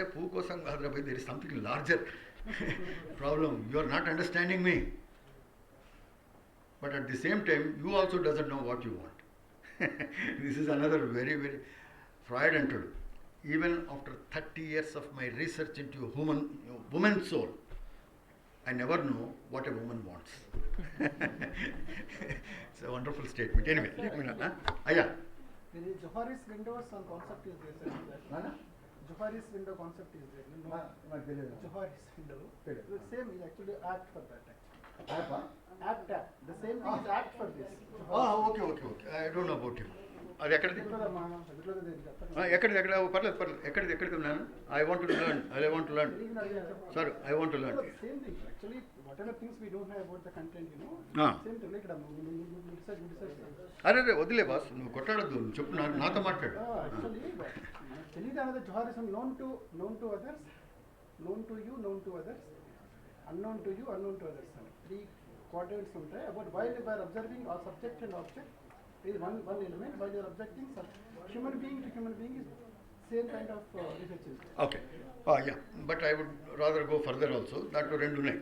అరే పువ్వు కోసం కాదురా భయ్, there is something larger problem. You are not understanding me. But at the same time, you also doesn't know what you want. This is another very, very Freud entered. Even after 30 years of my research into woman's soul, I never know what a woman wants. It's a wonderful statement. Anyway, let me know. Yeah. The Johari's windows and concept is there. Johari's window concept is there. Johari's window. The same is actually apt for that. Apt. The same thing is apt for this. Okay. I don't know about him. అది ఎక్కడిది ఎక్కడ పర్లేదు ఎక్కడిది ఉన్నాను. I want to learn sir, I want to learn. Same thing actually whatever things we don't know about the content same thing ఇక్కడ research. అరే వదిలే boss, నువ్వు కొట్టాడద్దు, నువ్వు చెప్పు, నాతో మాట్లాడు. యాక్చువల్లీ తెలియదు అనేది జోహారిజం known to others, known to you, known to others, unknown to you, unknown to others అని 3 quadrants ఉంటాయి. About while you are observing or subject and object is one element. While you are objecting human being to human being is same kind of research. Okay. Yeah. But I would rather go further also. That రెండు ఉన్నాయి.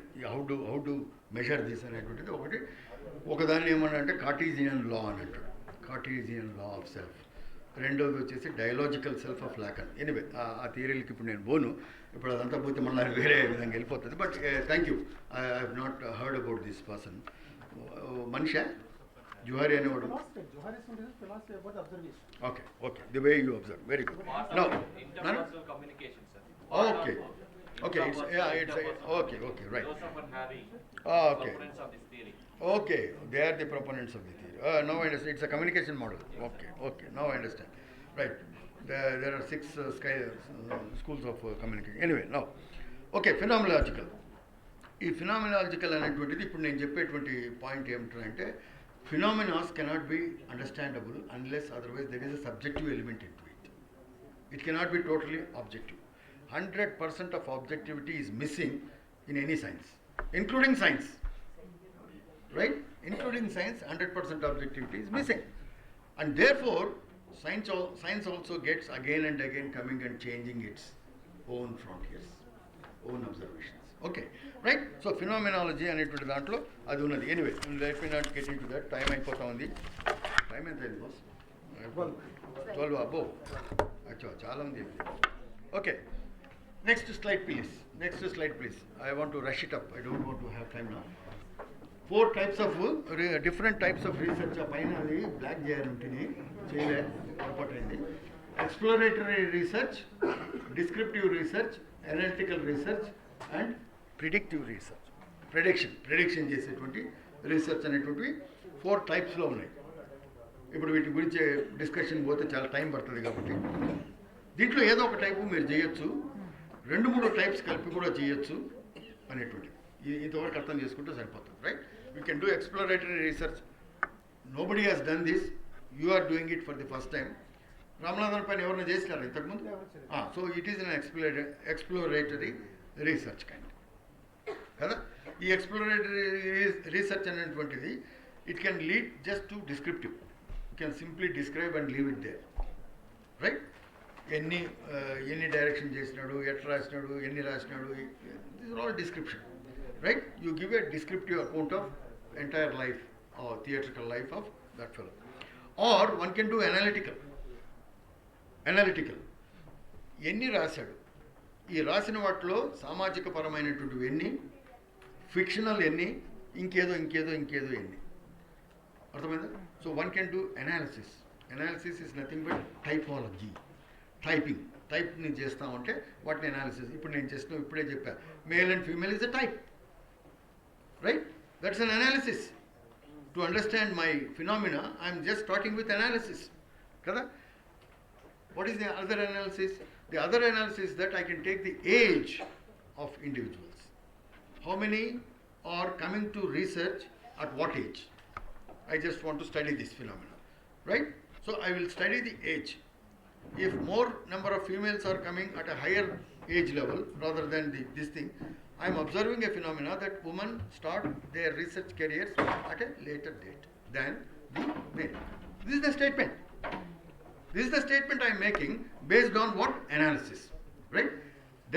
How to measure this అనేటువంటిది ఒకదాన్ని ఏమన్నా అంటే Cartesian లా అని అంటాడు. Cartesian law of self. రెండోది వచ్చేసి డయలాజికల్ సెల్ఫ్ ఆఫ్ లాకన్. ఎనివే ఆ థియరీలకి ఇప్పుడు నేను పోను. ఇప్పుడు అదంతా పోతే మళ్ళీ వేరే విధంగా వెళ్ళిపోతుంది. But thank you. I have not heard about this person. Manisha Johari అనేవాడు. Okay. The way you observe, very good. Now, interpersonal communication, sir. Okay. It's okay. Right. Those of us having Okay. proponents of this theory. Okay. They are the proponents of the theory. Now I understand. It's a communication model. Okay. Now I understand. Right. There are 6 schools of communication. Anyway, now. Okay. Phenomenological. ఈ ఫినామినాలజికల్ అనేటువంటిది ఇప్పుడు నేను చెప్పేటువంటి point ఏమిటంటే phenomena cannot be understandable unless otherwise there is a subjective element into it. It cannot be totally objective. 100% of objectivity is missing in any science, including science. Right? Including science, 100% objectivity is missing. And therefore, science also gets again and again coming and changing its own frontiers, own observations. Okay, right? So phenomenology అనేటువంటి దాంట్లో అది ఉన్నది. Anyway let me not get in to that. Time అయిపోతా ఉంది. Time ఎంత అయింది boss? 12 అబ్బో, అచ్చా చాలా ఉంది. Okay, next slide please. I want to rush it up. I don't want to have time now. 4 types of different types of research. ఆ పైన అది బ్లాక్ చేయాలంటే చేయలే, పొరపాటైంది. Exploratory research, descriptive research, analytical research and predictive research. Prediction చేసేటువంటి research అనేటువంటివి 4 typesలో ఉన్నాయి. ఇప్పుడు వీటి గురించి డిస్కషన్ పోతే చాలా టైం పడుతుంది కాబట్టి దీంట్లో ఏదో ఒక టైపు మీరు చేయొచ్చు, 2-3 types కలిపి కూడా చేయొచ్చు అనేటువంటిది. ఇంతవరకు అర్థం చేసుకుంటే సరిపోతుంది. Right? You can do exploratory research. Nobody has done this. You are doing it for the first time. Ramanathan పైన ఎవరైనా చేసినారా ఇంతకుముందు? So it is an exploratory research kind కదా. ఈ ఎక్స్ప్లోరేటరీ రీసెర్చ్ అనేటువంటిది it can lead just to descriptive. You can simply describe and leave it there. Right? ఎన్ని డైరెక్షన్ చేసినాడు, ఎట్లా రాసినాడు, ఎన్ని రాసినాడు, this are all description. Right? You give a descriptive account of entire life or theatrical life of that fellow. Or one can do analytical. ఎన్ని రాశాడు, ఈ రాసిన వాటిలో సామాజిక పరమైనటువంటి ఎన్ని, ఫిక్షనల్ ఎన్ని, ఇంకేదో ఎన్ని. అర్థమైందా? So one can do analysis. Analysis is nothing but typology. టైప్ని చేస్తామంటే వాటిని అనాలిసిస్. ఇప్పుడు నేను చేసిన ఇప్పుడే చెప్పా, male and female is a type. Right? That's an analysis. To understand my phenomena, I am just starting with analysis. Kada? What is the other analysis? The other analysis is that I can take the age of individuals. How many are coming to research at what age? I just want to study this phenomena. Right? So I will study the age. If more number of females are coming at a higher age level rather than this thing, I am observing a phenomena that women start their research careers at a later date than the male. This is the statement I am making based on what? Analysis. Right?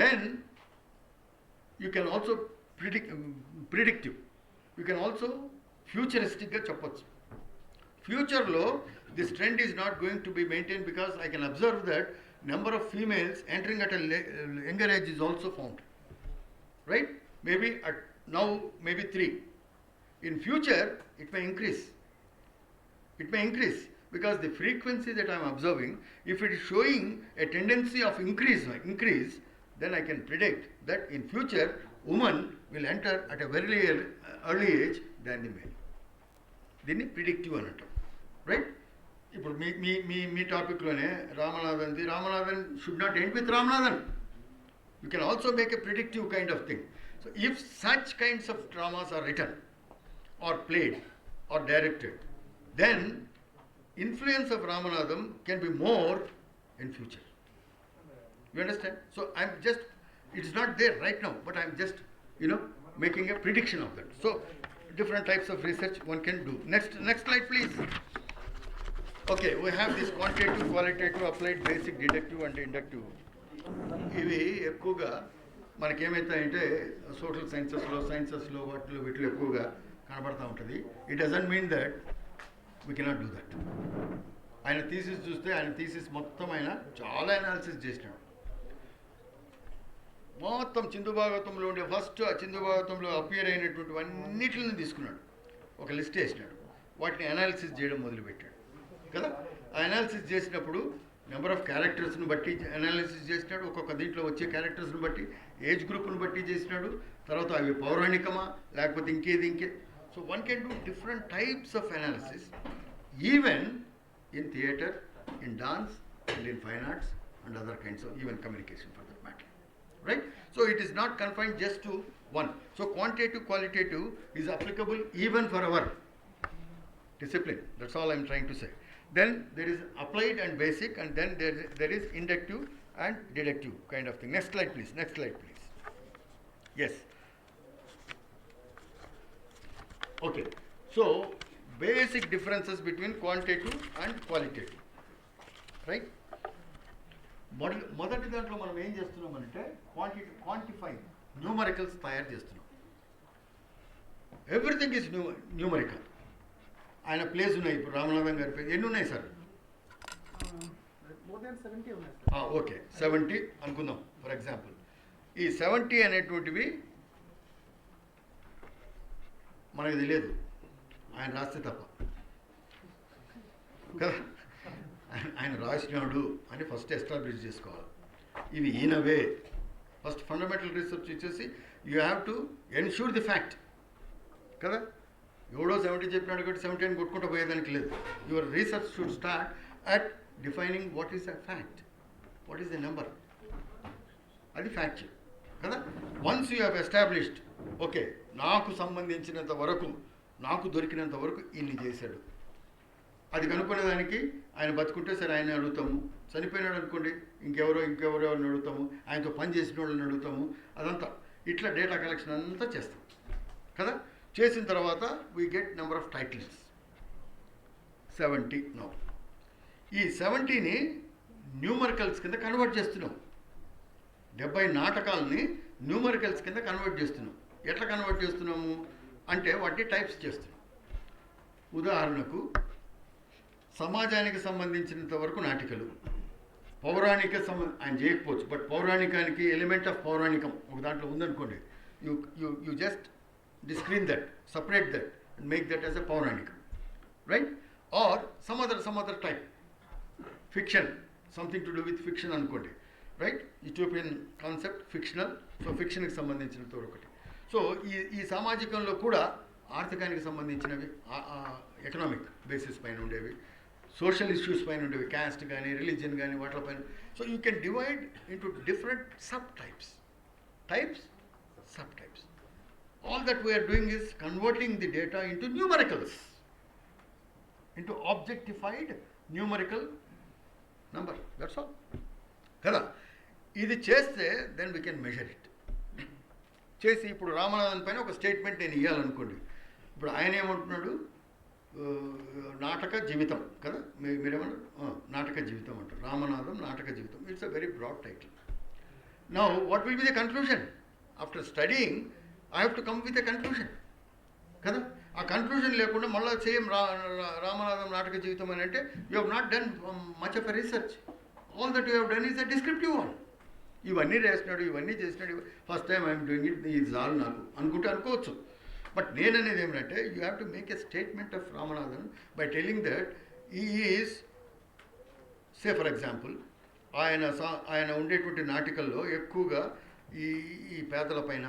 Then you can also predictive. You can also futuristic ga cheppochu. Future lo, this trend is not going to be maintained because I can observe that number of females entering at a younger age is also found. Right? Maybe at now maybe 3. In future it may increase. It may increase because the frequency that I am observing, if it is showing a tendency of increase, then I can predict that in future woman will enter at a very early age than the male. దీన్ని predictive అని అంటాం. Right? ఇప్పుడు మీ మీ మీ మీ టాపిక్లోనే Ramanathan should not end with Ramanathan. You can also make a predictive kind of thing. So if such kinds of dramas are written or played or directed, then influence of Ramanathan can be more in future. You understand? So it's not there right now, but I'm just, making a prediction of that. So different types of research one can do. Next slide please. Okay, we have this quantitative, qualitative, applied, basic, deductive and inductive. ఇవి ఎక్కువగా మనకేమవుతాయంటే social సైన్సెస్లో వీటిలో ఎక్కువగా కనబడుతూ ఉంటుంది. It doesn't mean that we cannot do that. ఆయన thesis చూస్తే ఆయన thesis మొత్తం ఆయన చాలా అనాలిసిస్ చేసినాడు. మొత్తం చిందు భాగవతంలో ఉండే ఫస్ట్ ఆ చిందు భాగవతంలో అపియర్ అయినటువంటి అన్నిటిని తీసుకున్నాడు, ఒక లిస్ట్ వేసినాడు, వాటిని అనాలిసిస్ చేయడం మొదలుపెట్టాడు కదా. ఆ అనాలిసిస్ చేసినప్పుడు నెంబర్ ఆఫ్ క్యారెక్టర్స్ని బట్టి అనాలిసిస్ చేసినాడు, ఒక్కొక్క దీంట్లో వచ్చే క్యారెక్టర్స్ని బట్టి ఏజ్ గ్రూప్ని బట్టి చేసినాడు. తర్వాత అవి పౌరాణికమా లేకపోతే ఇంకే. So one can do different types of analysis even in theatre, in dance and in fine arts and other kinds of even communication for that matter. Right? So it is not confined just to one. So quantitative, qualitative is applicable even for our discipline. That's all I'm trying to say. Then there is applied and basic, and then there is inductive and deductive kind of thing. Next slide please. Yes. Okay. So basic differences between quantitative and qualitative. Right? మొదటి దాంట్లో మనం ఏం చేస్తున్నామంటే quantify numericals తయారు చేస్తున్నాం. Everything is numerical. ఆయన place ఉన్నాయి. ఇప్పుడు రామనాథన్ గారి ప్లేస్ ఎన్ని ఉన్నాయి సార్? ఓకే, 70 అనుకుందాం ఫర్ ఎగ్జాంపుల్. ఈ 70 అనేటువంటివి మనకు తెలియదు, ఆయన రాస్తే తప్ప కదా. ఆయన రాసినాడు అని ఫస్ట్ ఎస్టాబ్లిష్ చేసుకోవాలి. ఇవి ఈయనవే. ఫస్ట్ ఫండమెంటల్ రీసెర్చ్ ఇచ్చేసి you have to ensure the fact కదా. ఎవడో 70 చెప్పినాడు కాబట్టి 70 అని కొట్టుకుంటూ పోయేదానికి లేదు. Your research should start at defining what is the fact, what is the number. అది ఫ్యాక్ట్ కదా. Once you have established, okay నాకు సంబంధించినంత వరకు, నాకు దొరికినంత వరకు ఇన్ని చేశాడు, అది కనుక్కునేదానికి ఆయన బతుకుంటే సరే ఆయన అడుగుతాము, చనిపోయినాడు అనుకోండి ఇంకెవరో అని అడుగుతాము, ఆయనతో పని చేసిన వాళ్ళని అడుగుతాము. అదంతా ఇట్లా డేటా కలెక్షన్ అంతా చేస్తాం కదా. చేసిన తర్వాత we get number of titles 70. No ఈ 70ని న్యూమరికల్స్ కింద కన్వర్ట్ చేస్తున్నాం. 70 నాటకాలని న్యూమరికల్స్ కింద కన్వర్ట్ చేస్తున్నాం. ఎట్లా కన్వర్ట్ చేస్తున్నాము అంటే వాటిని టైప్స్ చేస్తున్నాం. ఉదాహరణకు సమాజానికి సంబంధించినంత వరకు నాటికలు, పౌరాణిక ఆయన చేయకపోవచ్చు, బట్ పౌరాణికానికి ఎలిమెంట్ ఆఫ్ పౌరాణికం ఒక దాంట్లో ఉందనుకోండి, you just discrete that, separate that and make that as a పౌరాణికం, right? Or some other type, fiction, something to do with fiction అనుకోండి, right? Utopian concept, fictional. So ఫిక్షన్కి సంబంధించినంత ఒకటి. సో ఈ సామాజికంలో కూడా ఆర్థికానికి సంబంధించినవి, ఎకనామిక్ బేసిస్ పైన ఉండేవి, సోషల్ ఇష్యూస్ పైన ఉండేవి, క్యాస్ట్ కానీ రిలీజియన్ కానీ వాటిపైన. So you can divide into different sub types. All that we are doing is converting the data into numericals, into objectified numerical number. That's all. కదా. ఇది చేస్తే then we can measure it. చేసి ఇప్పుడు రామనాథన్ పైన ఒక statement నేను ఇవ్వాలనుకోండి. ఇప్పుడు ఆయన ఏమంటున్నాడు, నాటక జీవితం కదా, మీరేమన్నారు నాటక జీవితం అంటారు. రామనాథం నాటక జీవితం. It's a very broad title. Now, what will be the conclusion? After studying, I have to come with a conclusion. కదా ఆ కన్క్లూజన్ లేకుండా మళ్ళీ సేమ్ రామనాథం నాటక జీవితం అని అంటే you have not done much of a research. All that you have done is a descriptive one. ఇవన్నీ రాసినాడు, ఇవన్నీ చేసినాడు, first time I'm doing it, ఇది చాలు నాకు అనుకుంటే అనుకోవచ్చు. బట్ నేననేది ఏమిటంటే you have to make a statement of Ramanathan by telling that ఈ ఈజ్, సే ఫర్ ఎగ్జాంపుల్, ఆయన ఉండేటువంటి నాటికల్లో ఎక్కువగా ఈ ఈ పేదల పైన,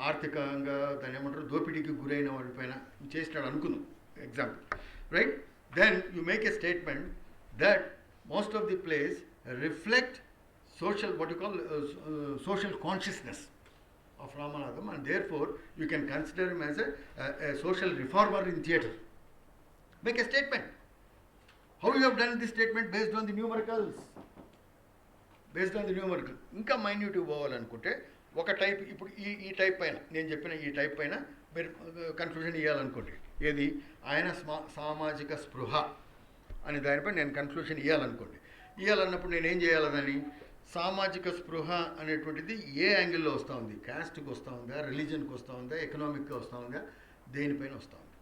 ఆర్థికంగా దాన్ని ఏమంటారు దోపిడీకి గురైన వాడిపైన చేసినాడు అనుకుందాం example, right? Then you make a statement that most of the place reflect social, what you call social consciousness of Ramanathan, and therefore you can consider him as a social reformer in theatre. Make a statement. How you have done this statement? Based on the numericals. Based on the numerical. ఇంకా మైన్యూటివ్ పోవాలనుకుంటే ఒక type, ఇప్పుడు ఈ type పైన నేను చెప్పిన ఈ type పైన మీరు కన్క్లూజన్ ఇవ్వాలనుకోండి. ఏది ఆయన సామాజిక స్పృహ అనే దానిపై నేను కన్క్లూజన్ ఇవ్వాలనుకోండి. ఇవ్వాలన్నప్పుడు నేను ఏం చేయాలి? దాన్ని సామాజిక స్పృహ అనేటువంటిది ఏ యాంగిల్లో వస్తూ ఉంది? క్యాస్ట్కి వస్తూ ఉందా, రిలీజన్కి వస్తూ ఉందా, ఎకనామిక్గా వస్తూ ఉందా, దేనిపైన వస్తూ ఉంది?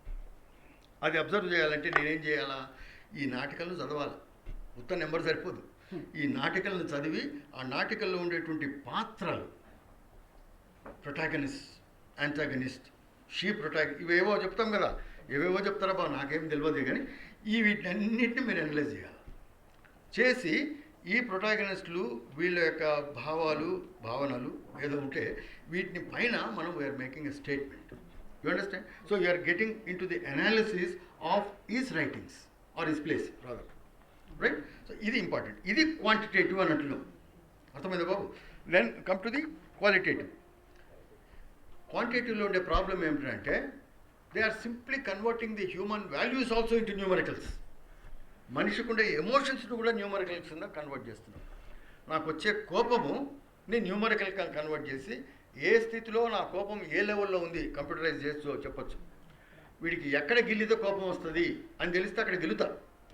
అది అబ్జర్వ్ చేయాలంటే నేనేం చేయాలా? ఈ నాటికలను చదవాలి. ఉత్త నెంబర్ సరిపోదు. ఈ నాటికలను చదివి ఆ నాటికల్లో ఉండేటువంటి పాత్రలు, ప్రొటాగనిస్ట్, యాంటాగనిస్ట్, ఇవేవో చెప్తాం కదా, ఏవేవో చెప్తారా బా, నాకేం తెలియదు, కానీ వీటన్నిటిని మీరు అనలైజ్ చేయాలి. చేసి ఈ ప్రొటాగనిస్టులు వీళ్ళ యొక్క భావనలు ఏదో ఉంటే వీటిని పైన మనం we are making a statement. You understand? So you're getting into the analysis of these writings or these place rather, right? So ఇది ఇంపార్టెంట్. ఇది క్వాంటిటేటివ్ అని అంటున్నాం. అర్థమైందా బాబు? Then come to the qualitative. క్వాంటిటేటివ్లో ఉండే ప్రాబ్లం ఏమిటంటే they are simply converting the human values also into numericals. మనిషికి ఉండే ఎమోషన్స్ను కూడా న్యూమరికల్స్ కింద కన్వర్ట్ చేస్తున్నాం. నాకు వచ్చే కోపము నేను న్యూమరికల్ కన్వర్ట్ చేసి ఏ స్థితిలో నా కోపం ఏ లెవెల్లో ఉంది కంప్యూటరైజ్ చేస్తూ చెప్పచ్చు. వీడికి ఎక్కడ గిల్లితే కోపం వస్తుంది అని తెలిస్తే అక్కడ గెలుతా.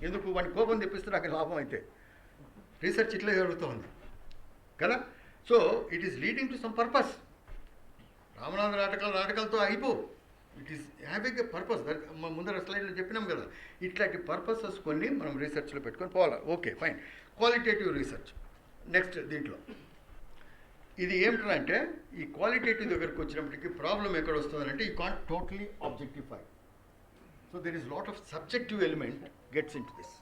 ఎందుకు? వాడి కోపం తెప్పిస్తే నాకు లాభం. అయితే రీసెర్చ్ ఇట్లా జరుగుతూ ఉంది కదా. So it is leading to some purpose. రామనాథ నాటకాలతో అయిపో. It is having a purpose. ముందర స్లైడ్లో చెప్పినాం కదా, ఇట్లాంటి పర్పసెస్ కొన్ని మనం రీసెర్చ్లో పెట్టుకొని పోవాలి. Okay, fine. Qualitative research next. దీంట్లో ఇది ఏమిటంటే ఈ క్వాలిటేటివ్ దగ్గరికి వచ్చినప్పటికీ ప్రాబ్లం ఎక్కడ వస్తుందంటే you can't totally objectify. So there is lot of subjective element gets in to this.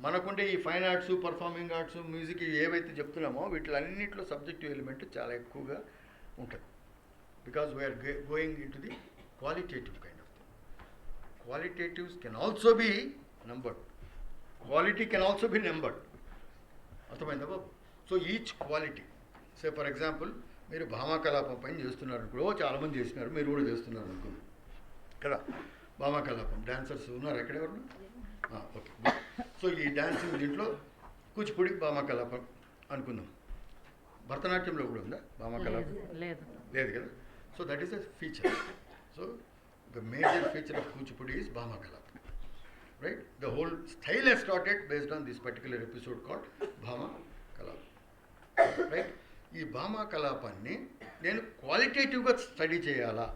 మనకుండే ఈ fine arts, performing arts, music ఏవైతే చెప్తున్నామో వీటిలన్నింటిలో సబ్జెక్టివ్ ఎలిమెంట్ చాలా ఎక్కువగా ఉంటుంది. Because we are going into the qualitative kind of thing. Qualitatives can also be numbered. Quality can also be numbered. అర్థమైందా బాబు? So each quality, say for example మీరు భామాకలాపం పైన చేస్తున్నారు అనుకో, చాలామంది చేసినారు, మీరు కూడా చేస్తున్నారు అనుకో కదా. భామాకలాపం డాన్సర్స్ ఉన్నారు ఎక్కడెవరు? ఓకే. సో ఈ డాన్సింగ్ దీంట్లో కూచిపూడి భామాకలాపం అనుకుందాం. భరతనాట్యంలో కూడా ఉందా భామాకలాపం? లేదు కదా. So that is a feature. So the major feature of Kuchipudi is Bhama Kalapam, right? The whole style has started based on this particular episode called Bhama Kalapam, right? ఈ భామా కలాపాన్ని నేను క్వాలిటేటివ్గా study చేయాలా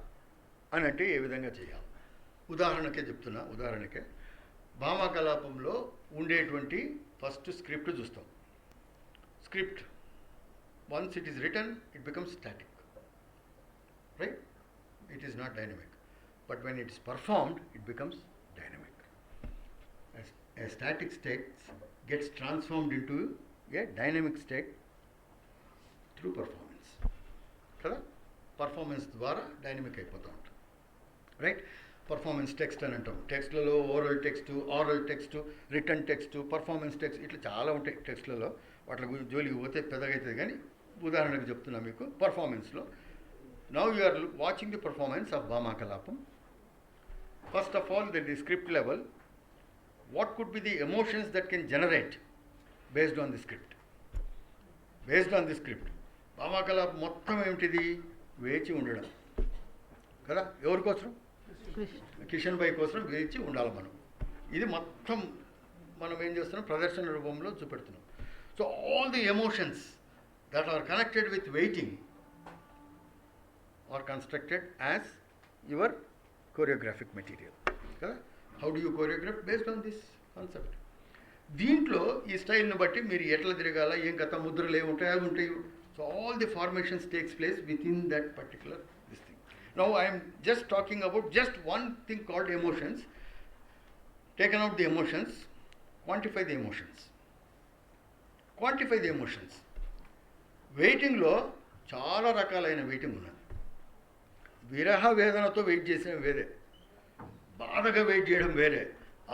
అని అంటే ఏ విధంగా చేయాలి? ఉదాహరణకే చెప్తున్నా. ఉదాహరణకే భామా కలాపంలో ఉండేటువంటి ఫస్ట్ స్క్రిప్ట్ చూస్తాం. Script once it is return it becomes static, right? It is not dynamic, but when it is performed it becomes dynamic. A static state gets transformed into a dynamic state through performance kada. Performance ద్వారా dynamic అయిపోతూ ఉంటుంది, right? Performance text అని అంటాం. టెక్స్ట్లలో oral text, aural text, written text, performance text, ఇట్లా చాలా ఉంటాయి టెక్స్ట్లలో. వాటి జోలికి పోతే పెద్దగా అవుతుంది, కానీ ఉదాహరణకు చెప్తున్నా మీకు. పర్ఫార్మెన్స్లో now you are watching the performance of Bhama Kalapam. First of all, at the script level, what could be the emotions that can generate based on the script? Based on the script, Bhama Kalapam మొత్తం ఏమిటిది? వేచి ఉండడం కదా. ఎవరి కోసం? కిషన్ భాయ్ కోసం వేచి ఉండాలి మనం. ఇది మొత్తం మనం ఏం చేస్తున్నాం? ప్రదర్శన రూపంలో చూపెడుతున్నాం. So all the emotions that are connected with weighting are constructed as your choreographic material. కదా? How do you choreograph? Based on this concept. దీంట్లో ఈ స్టైల్ని బట్టి మీరు ఎట్లా తిరగాల, ఏం కథ, ముద్రలు ఏముంటాయి, అవి ఉంటాయి. So all the formations takes place within that particular this thing. Now I'm just talking about just one thing called emotions. Taken out the emotions, quantify the emotions. Quantify the emotions. వెయిటింగ్లో చాలా రకాలైన waiting ఉన్నది. విరహ వేదనతో wait చేసిన వేరే, బాధగా wait చేయడం వేరే,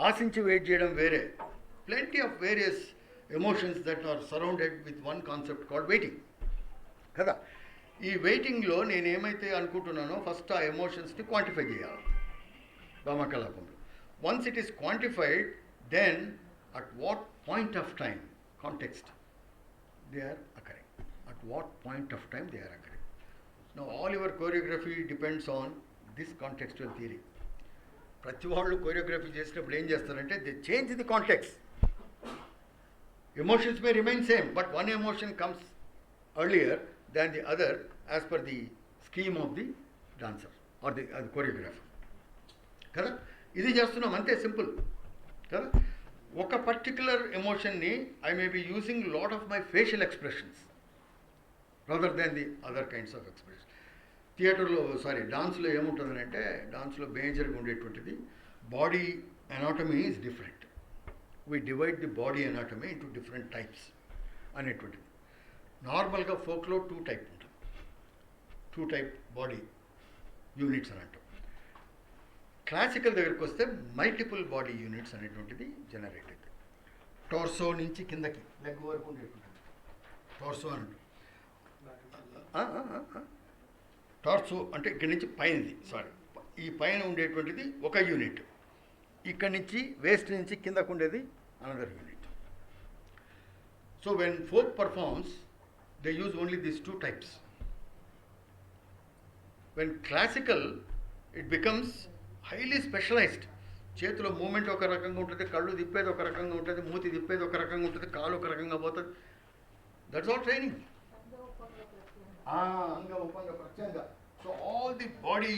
ఆశించి వెయిట్ చేయడం వేరే. Plenty of various emotions that are surrounded with one concept called waiting. కదా? ఈ వెయిటింగ్లో నేను ఏమైతే అనుకుంటున్నానో ఫస్ట్ ఆ ఎమోషన్స్ని క్వాంటిఫై చేయాలి భామకలాపంలో. Once it is quantified, then at what point of time, context, they are occurring. At what point of time they are occurring. Now all your choreography depends on this contextual theory. ప్రతి వాళ్ళు choreography చేసినప్పుడు ఏం చేస్తారంటే they change the context. Emotions may remain same, but one emotion comes earlier than the other as per the scheme of the dancer or the choreographer. కదా? ఇది చేస్తున్నాం అంతే, simple కదా. ఒక పర్టికులర్ ఎమోషన్ని I may be using lot of my facial expressions rather than the other kinds of expression. థియేటర్లో డాన్స్లో ఏముంటుందని అంటే, డాన్స్లో మేజర్గా ఉండేటువంటిది body anatomy is different. We divide the body anatomy into different types అనేటువంటిది. నార్మల్గా ఫోక్లో 2 type ఉంటుంది. 2 type బాడీ యూనిట్స్ అని అంటాం. క్లాసికల్ దగ్గరికి వస్తే మల్టిపుల్ బాడీ యూనిట్స్ అనేటువంటిది జనరేట్ అవుతుంది. టార్సో నుంచి కిందకి లెగ్ వరకు ఉండేటువంటిది టార్సో అని అంటాం. టార్సో అంటే ఇక్కడి నుంచి పైనది, ఈ పైన ఉండేటువంటిది ఒక యూనిట్. ఇక్కడి నుంచి వేస్ట్ నుంచి కిందకు ఉండేది another unit. So when folk performs they use only these 2 types. When classical it becomes highly specialized. చేతిలో మూమెంట్ ఒక రకంగా ఉంటుంది, కళ్ళు తిప్పేది ఒక రకంగా ఉంటుంది, మూతి తిప్పేది ఒక రకంగా ఉంటుంది, కాలు ఒక రకంగా పోతుంది. That's all training. అంగ ఉపంగ ప్రత్యంగ. So all the body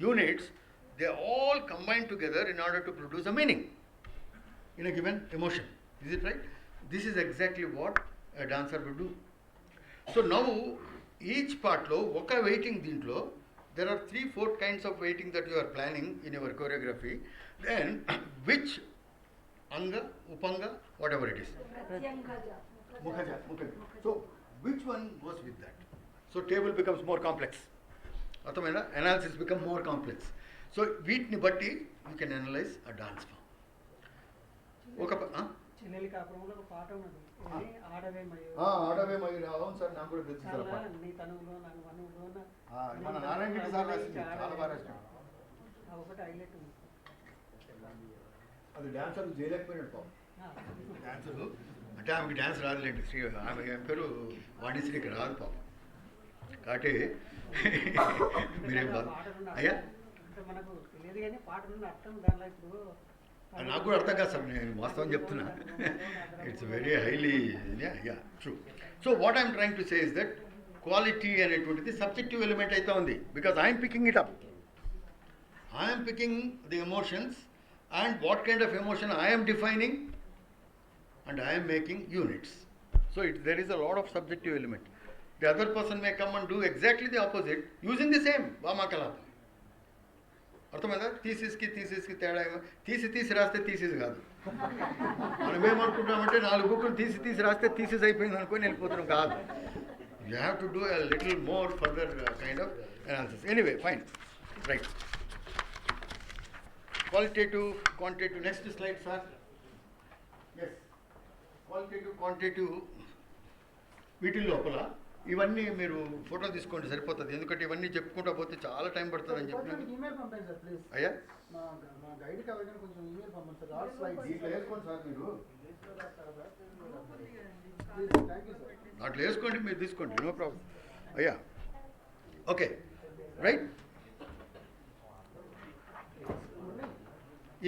units, they all combine together in order to produce a meaning in a given emotion. Is it right? This is exactly what a dancer will do. So now each part lo oka waiting dintlo there are 3-4 kinds of waiting that you are planning in your choreography. Then which anga, upanga, whatever it is, mukhaja. So which one goes with that? So table becomes more complex. Arthamaina? Analysis become more complex. So వీటిని బట్టి you can analyze a dance form. చెల్లెలి కాపురంలో ఒక పాట ఉన్నది, ఆడవే మయూరి. అవును sir, నాకు కూడా తెలుసు సార్. నీ తనువులో నాకు వనువులో మన నారాయణ రెడ్డి సార్ రాసింది, చాలా బాగా రాసినాడు. ఒకటి హైలైట్ ఉంది. అది డాన్సర్ చేయలేకపోయినాడు పాపం. డాన్సరు అంటే ఆమెకి డాన్స్ రాదులేండి. ఆమె పేరు వాణిశ్రీకి రాదు పాపం. కాబట్టి మీరేం బాధ అయ్యా, మనకు తెలియదు కానీ పాటలు అర్థం దానిలో ఇప్పుడు నాకు కూడా అర్థం కాదు సార్, నేను వాస్తవం చెప్తున్నా. It's very highly true. So what I'm trying to say is that quality అనేటువంటిది సబ్జెక్టివ్ ఎలిమెంట్ అయితే ఉంది. Because I'm picking it up, I'm picking the emotions and what kind of emotion I'm defining and I'm making units. So there is a lot of subjective element. The other person may come and do exactly the opposite using the same Bhamakalapam. అర్థమైందా? థీసిస్కి తేడా ఏమో, తీసి రాస్తే thesis కాదు. మనం ఏమనుకుంటామంటే 4 బుక్కులు తీసి రాస్తే థీసిస్ అయిపోయింది అనుకొని వెళ్ళిపోతున్నాం. కాదు, you have to do a little more further kind of analysis. Anyway fine, right. Qualitative, quantitative. Next slide sir. Yes, qualitative, quantitative. వీటి లోపల ఇవన్నీ మీరు ఫోటో తీసుకోండి సరిపోతుంది. ఎందుకంటే ఇవన్నీ చెప్పుకుంటా పోతే చాలా టైం పడుతుంది అని చెప్పిన. ఈమెయిల్ పంపండి సార్ ప్లీజ్. అయ్యా, మా గైడ్కి ఎవరికైనా కొంచెం ఈమెయిల్ పంపండి సార్. ఆల్ స్లైడ్స్ దీంట్లో వేసుకోండి సార్ మీరు. Thank you sir. దాంట్లో వేసుకోండి, మీరు తీసుకోండి, నో ప్రాబ్లం. అయ్యా, ఓకే, రైట్.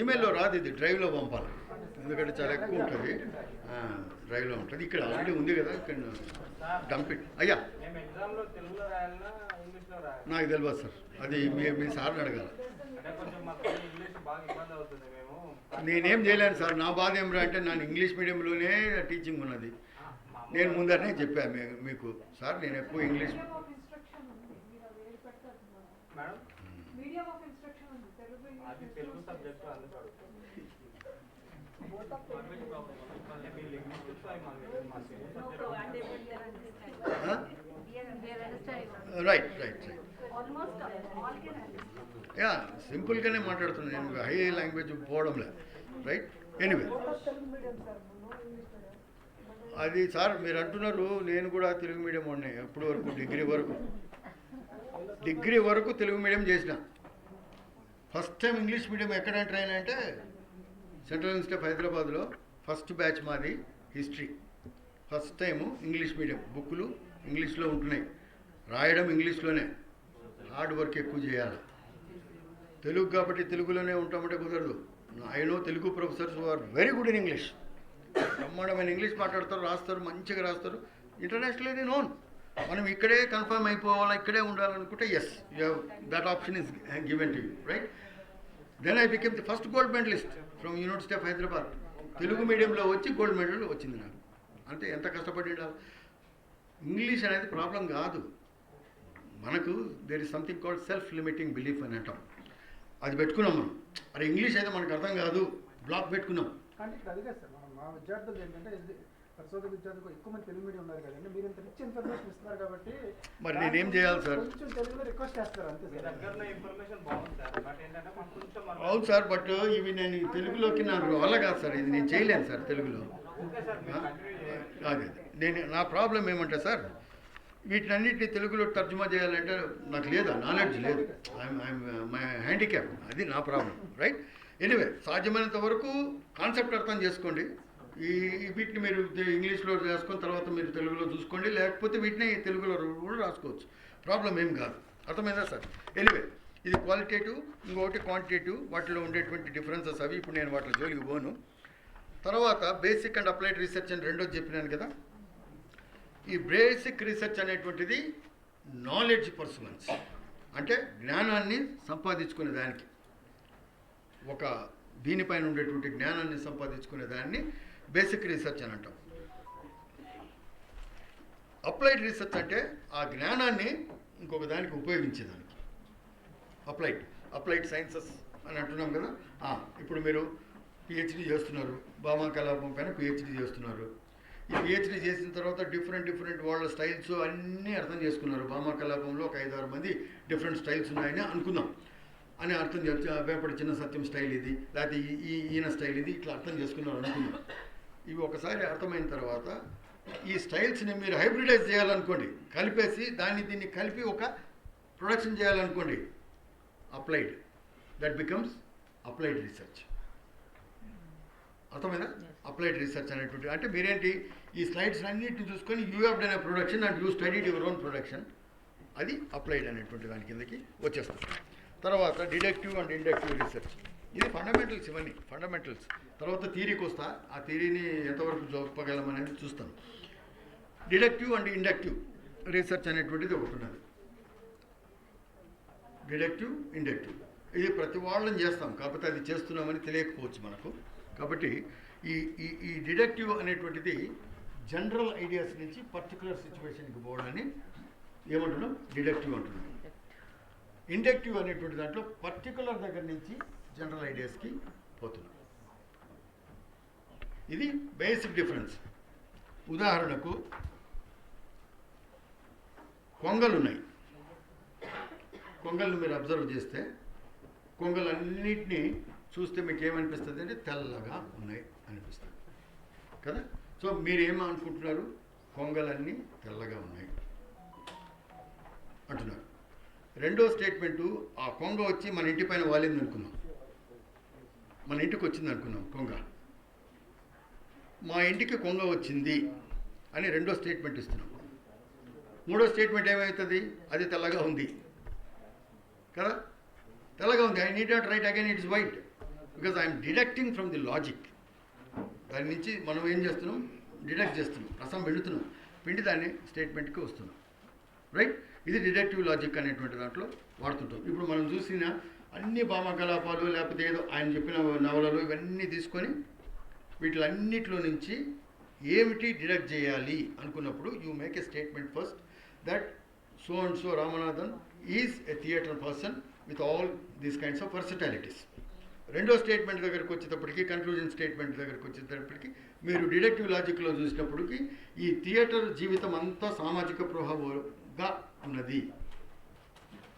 ఈమెయిల్లో రాదు, ఇది డ్రైవ్లో పంపాలి. ఎందుకంటే చాలా ఎక్కువ ఉంటుంది, డ్రైవ్లో ఉంటుంది. ఇక్కడ ఆల్రెడీ ఉంది కదా, ఇక్కడ డంప్ ఇట్. అయ్యా మేము ఎగ్జామ్లో తెలుగులో రాయాలన్నా ఇంగ్లీష్లో రాయాలి? నాకు తెలియదు సార్, అది మీ సార్ని అడగాలి. అంటే కొంచెం మాకు ఇంగ్లీష్ బాగా ఇబ్బంది అవుతుంది. మేము నేనేం చేయలేను సార్, నా బాధ ఏమిరా అంటే నాకు ఇంగ్లీష్ మీడియంలోనే టీచింగ్ ఉన్నది. నేను ముందరనే చెప్పాను మీకు సార్, నేను ఎక్కువ ఇంగ్లీష్ మేడం అది తెలుగు సబ్జెక్టు అందుకు అడుగుతాం. రైట్ రైట్ రైట్ యా, సింపుల్గానే మాట్లాడుతున్నాను నేను, హై లాంగ్వేజ్ పోవడంలే. రైట్, ఎనీవే అది సార్ మీరు అంటున్నారు, నేను కూడా తెలుగు మీడియం ఉన్నాయి ఎప్పటి వరకు, డిగ్రీ వరకు తెలుగు మీడియం చేసిన. ఫస్ట్ టైం ఇంగ్లీష్ మీడియం ఎక్కడ ఎంటర్ అయినా అంటే సెంట్రల్ యూనివర్సిటీ ఆఫ్ హైదరాబాద్లో ఫస్ట్ బ్యాచ్ మాది history. First time English medium, బుక్కులు ఇంగ్లీష్లో ఉంటున్నాయి, రాయడం ఇంగ్లీష్లోనే, హార్డ్ వర్క్ ఎక్కువ చేయాలి. తెలుగు కాబట్టి తెలుగులోనే ఉంటామంటే కుదరదు. I know Telugu professors are very good in English, బ్రహ్మాండమైన ఇంగ్లీష్ మాట్లాడతారు, రాస్తారు, మంచిగా రాస్తారు, ఇంటర్నేషనల్లీ నోన్. మనం ఇక్కడే కన్ఫర్మ్ అయిపోవాలా, ఇక్కడే ఉండాలనుకుంటే yes, you have that option is given to you, right. Then I became the first gold medalist from university of Hyderabad. Telugu మీడియంలో వచ్చి గోల్డ్ మెడల్ వచ్చింది నాకు. అంటే ఎంత కష్టపడి ఉండాలి. ఇంగ్లీష్ అనేది ప్రాబ్లం కాదు మనకు, there is something called self limiting belief అని అంటాం. అది పెట్టుకున్నాం మనం. అరే ఇంగ్లీష్ అయితే మనకు అర్థం కాదు, బ్లాక్ పెట్టుకున్నాం. అంటే ఇక్కడ అదిగా సార్, మా విద్యార్థులు ఏంటంటే పరిశోధన విద్యార్థులకు ఎక్కువ మంది తెలుగు మీడియం ఉన్నారు కదండి, మీరు ఇంత రిచ్ ఇన్ఫర్మేషన్ ఇస్తున్నారు కాబట్టి మరి నేనేం చేయాలి సార్? కొంచెం తెలుగులో రిక్వెస్ట్ చేస్తారు అంతే మీ సార్. దగ్గరలో ఇన్ఫర్మేషన్ బాగుంది సార్, బట్ ఏంటంటే మాకు కొంచెం అవును సార్, బట్ ఇవి నేను తెలుగులోకి నాకు వల్ల కాదు సార్, ఇది నేను చేయలేను సార్ తెలుగులో. ఓకే సార్, మీరు కంటిన్యూ చేయండి. అదే నేను, నా ప్రాబ్లం ఏమంటే సార్, వీటినన్నిటిని తెలుగులో తర్జుమా చేయాలంటే నాకు లేదా, నాలెడ్జ్ లేదు, మై హ్యాండిక్యాప్, అది నా ప్రాబ్లం. రైట్, ఎనీవే సాధ్యమైనంత వరకు కాన్సెప్ట్ అర్థం చేసుకోండి. వీటిని మీరు ఇంగ్లీష్లో రాసుకొని తర్వాత మీరు తెలుగులో చూసుకోండి, లేకపోతే వీటిని తెలుగులో కూడా రాసుకోవచ్చు, ప్రాబ్లం ఏం కాదు. అర్థమైందా సార్? ఎనీవే ఇది క్వాలిటేటివ్, ఇంకొకటి క్వాంటిటేటివ్, వాటిలో ఉండేటువంటి డిఫరెన్సెస్ అవి. ఇప్పుడు నేను వాటిలో జోలికి పోను. తర్వాత బేసిక్ అండ్ అప్లైడ్ రీసెర్చ్ అని రెండోది చెప్పినాను కదా. ఈ బేసిక్ రీసెర్చ్ అనేటువంటిది నాలెడ్జ్ పర్సూవెన్స్, అంటే జ్ఞానాన్ని సంపాదించుకునే దానికి, ఒక దీనిపైన ఉండేటువంటి జ్ఞానాన్ని సంపాదించుకునే దాన్ని బేసిక్ రీసెర్చ్ అని అంటాం. అప్లైడ్ రీసెర్చ్ అంటే ఆ జ్ఞానాన్ని ఇంకొక దానికి ఉపయోగించేదానికి అప్లైడ్ సైన్సెస్ అని అంటున్నాం కదా. ఇప్పుడు మీరు పిహెచ్డీ చేస్తున్నారు, భామా కలాపం పైన పిహెచ్డీ చేస్తున్నారు. ఈ పిహెచ్డీ చేసిన తర్వాత డిఫరెంట్ వాళ్ళ స్టైల్స్ అన్నీ అర్థం చేసుకున్నారు. భామా కలాపంలో ఒక 5-6 మంది డిఫరెంట్ స్టైల్స్ ఉన్నాయని అనుకుందాం అని అర్థం వేపటి చిన్న సత్యం స్టైల్ ఇది, లేకపోతే ఈయన స్టైల్ ఇది, ఇట్లా అర్థం చేసుకున్నారు అనుకుందాం. ఇవి ఒకసారి అర్థమైన తర్వాత ఈ స్టైల్స్ని మీరు హైబ్రిడైజ్ చేయాలనుకోండి, కలిపేసి దీన్ని కలిపి ఒక ప్రొడక్షన్ చేయాలనుకోండి, applied, that becomes applied research. అర్థమైనా? అప్లైడ్ రీసెర్చ్ అనేటువంటి అంటే మీరేంటి, ఈ స్లైడ్స్ అన్నిటిని చూసుకొని you have done a production and you studied your own production, అది అప్లైడ్ అనేటువంటి దాని కిందకి వచ్చేస్తుంది. తర్వాత డిడక్టివ్ అండ్ ఇండక్టివ్ రీసెర్చ్, ఇది ఫండమెంటల్స్, ఇవన్నీ ఫండమెంటల్స్. తర్వాత థియరీకి వస్తా, ఆ థియరీని ఎంతవరకు చెప్పగలం అనేది చూస్తాను. డిడక్టివ్ అండ్ ఇండక్టివ్ రీసెర్చ్ అనేటువంటిది ఒకటి ఉన్నది. డిడక్టివ్, ఇండక్టివ్, ఇది ప్రతి వాళ్ళని చేస్తాం, కాకపోతే అది చేస్తున్నామని తెలియకపోవచ్చు మనకు. కాబట్టి ఈ డిడక్టివ్ అనేటువంటిది జనరల్ ఐడియాస్ నుంచి పర్టికులర్ సిచ్యువేషన్కి పోవడాన్ని ఏమంటున్నాం, డిడక్టివ్ అంటున్నాం. ఇండక్టివ్ అనేటువంటి దాంట్లో పర్టికులర్ దగ్గర నుంచి జనరల్ ఐడియాస్కి పోతున్నాం. ఇది బేసిక్ డిఫరెన్స్. ఉదాహరణకు కొంగలు ఉన్నాయి, కొంగలను మీరు అబ్జర్వ్ చేస్తే కొంగలన్నింటినీ చూస్తే మీకు ఏమనిపిస్తుంది అంటే తెల్లగా ఉన్నాయి అనిపిస్తుంది కదా. సో మీరేమనుకుంటున్నారు, కొంగలన్నీ తెల్లగా ఉన్నాయి అంటున్నారు. రెండో స్టేట్మెంటు, ఆ కొంగ వచ్చి మన ఇంటి పైన వాలింది అనుకున్నాం, మన ఇంటికి వచ్చింది అనుకున్నాం కొంగ, మా ఇంటికి కొంగ వచ్చింది అని రెండో స్టేట్మెంట్ ఇస్తున్నాం. మూడో స్టేట్మెంట్ ఏమవుతుంది, అది తెల్లగా ఉంది కదా, తెల్లగా ఉంది. I need not right again it's white, because I'm deducting from the logic. దాని నుంచి మనం ఏం చేస్తున్నాం, డిడక్ట్ చేస్తున్నాం, రసం పిండుతున్నాం, పిండి దాన్ని స్టేట్మెంట్కి వస్తున్నాం. రైట్, ఇది డిడక్టివ్ లాజిక్ అనేటువంటి దాంట్లో వాడుతుంటాం. ఇప్పుడు మనం చూసిన అన్ని భామకలాపాలు లేకపోతే ఏదో ఆయన చెప్పిన నవలలు ఇవన్నీ తీసుకొని వీటిలన్నిటిలో నుంచి ఏమిటి డిడక్ట్ చేయాలి అనుకున్నప్పుడు you make a statement first that so and so Ramanathan is a theatre person with all these kinds of versatilities. రెండో స్టేట్మెంట్ దగ్గరకు వచ్చేటప్పటికి, కన్క్లూజన్ స్టేట్మెంట్ దగ్గరకు వచ్చేటప్పటికి మీరు డిడక్టివ్ లాజిక్లో చూసినప్పటికి ఈ థియేటర్ జీవితం అంతా సామాజిక ప్రభావంగా ఉన్నది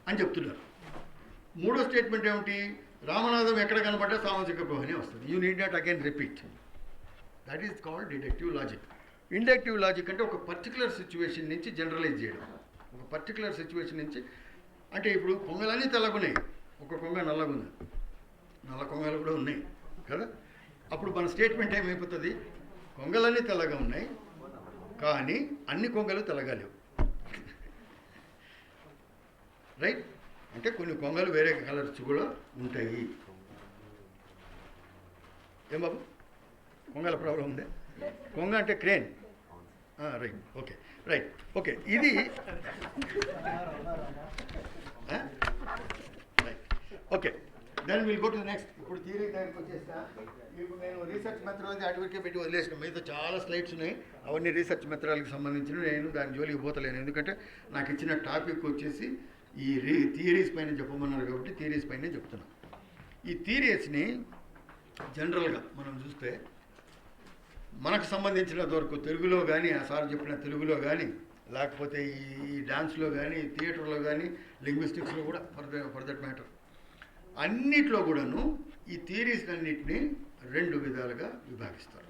అని చెప్తున్నారు. మూడో స్టేట్మెంట్ ఏమిటి, రామనాథం ఎక్కడ కనబడ్డా సామాజిక ప్రభావనే వస్తుంది. You need not again repeat. That is called deductive logic. Inductive logic అంటే ఒక పర్టికులర్ సిచ్యువేషన్ నుంచి జనరలైజ్ చేయడం. ఒక పర్టికులర్ సిచ్యువేషన్ నుంచి అంటే ఇప్పుడు కొంగలన్నీ తెల్లగున్నాయి, ఒక కొంగ నల్లగుంది, నల్ల కొంగలు కూడా ఉన్నాయి కదా. అప్పుడు మన స్టేట్మెంట్ ఏమైపోతుంది, కొంగలన్నీ తెల్లగా ఉన్నాయి కానీ అన్ని కొంగలు తెల్లగా లేవు. రైట్, అంటే కొన్ని కొంగలు వేరే కలర్స్ కూడా ఉంటాయి. ఏం బాబు, కొంగల ప్రాబ్లం ఉందే? కొంగ అంటే crane. Right, okay, right, okay. ఇది right, okay. Then will go to next. ఇప్పుడు థియరీ దగ్గరికి వచ్చేస్తా. ఇప్పుడు నేను రీసెర్చ్ మెథడాలజీ అటువైపుకే పెట్టి వదిలేసిన. మీతో చాలా స్లైడ్స్ ఉన్నాయి, అవన్నీ రీసెర్చ్ మెథడాలజీకి సంబంధించినవి. నేను దాని జోలికి పోతలేను, ఎందుకంటే నాకు ఇచ్చిన టాపిక్ వచ్చేసి ఈ థియరీస్ పైన చెప్పమన్నారు కాబట్టి థియరీస్ పైనే చెప్తున్నాను. ఈ థియరీస్ని జనరల్గా మనం చూస్తే మనకు సంబంధించినంత వరకు తెలుగులో కానీ, ఆ సార్ చెప్పిన తెలుగులో కానీ, లేకపోతే ఈ డాన్స్లో కానీ, థియేటర్లో కానీ, లింగ్విస్టిక్స్లో కూడా ఫర్ దట్ మ్యాటర్ అన్నిట్లో కూడాను ఈ థియరీస్ అన్నిటినీ రెండు విధాలుగా విభాగిస్తారు.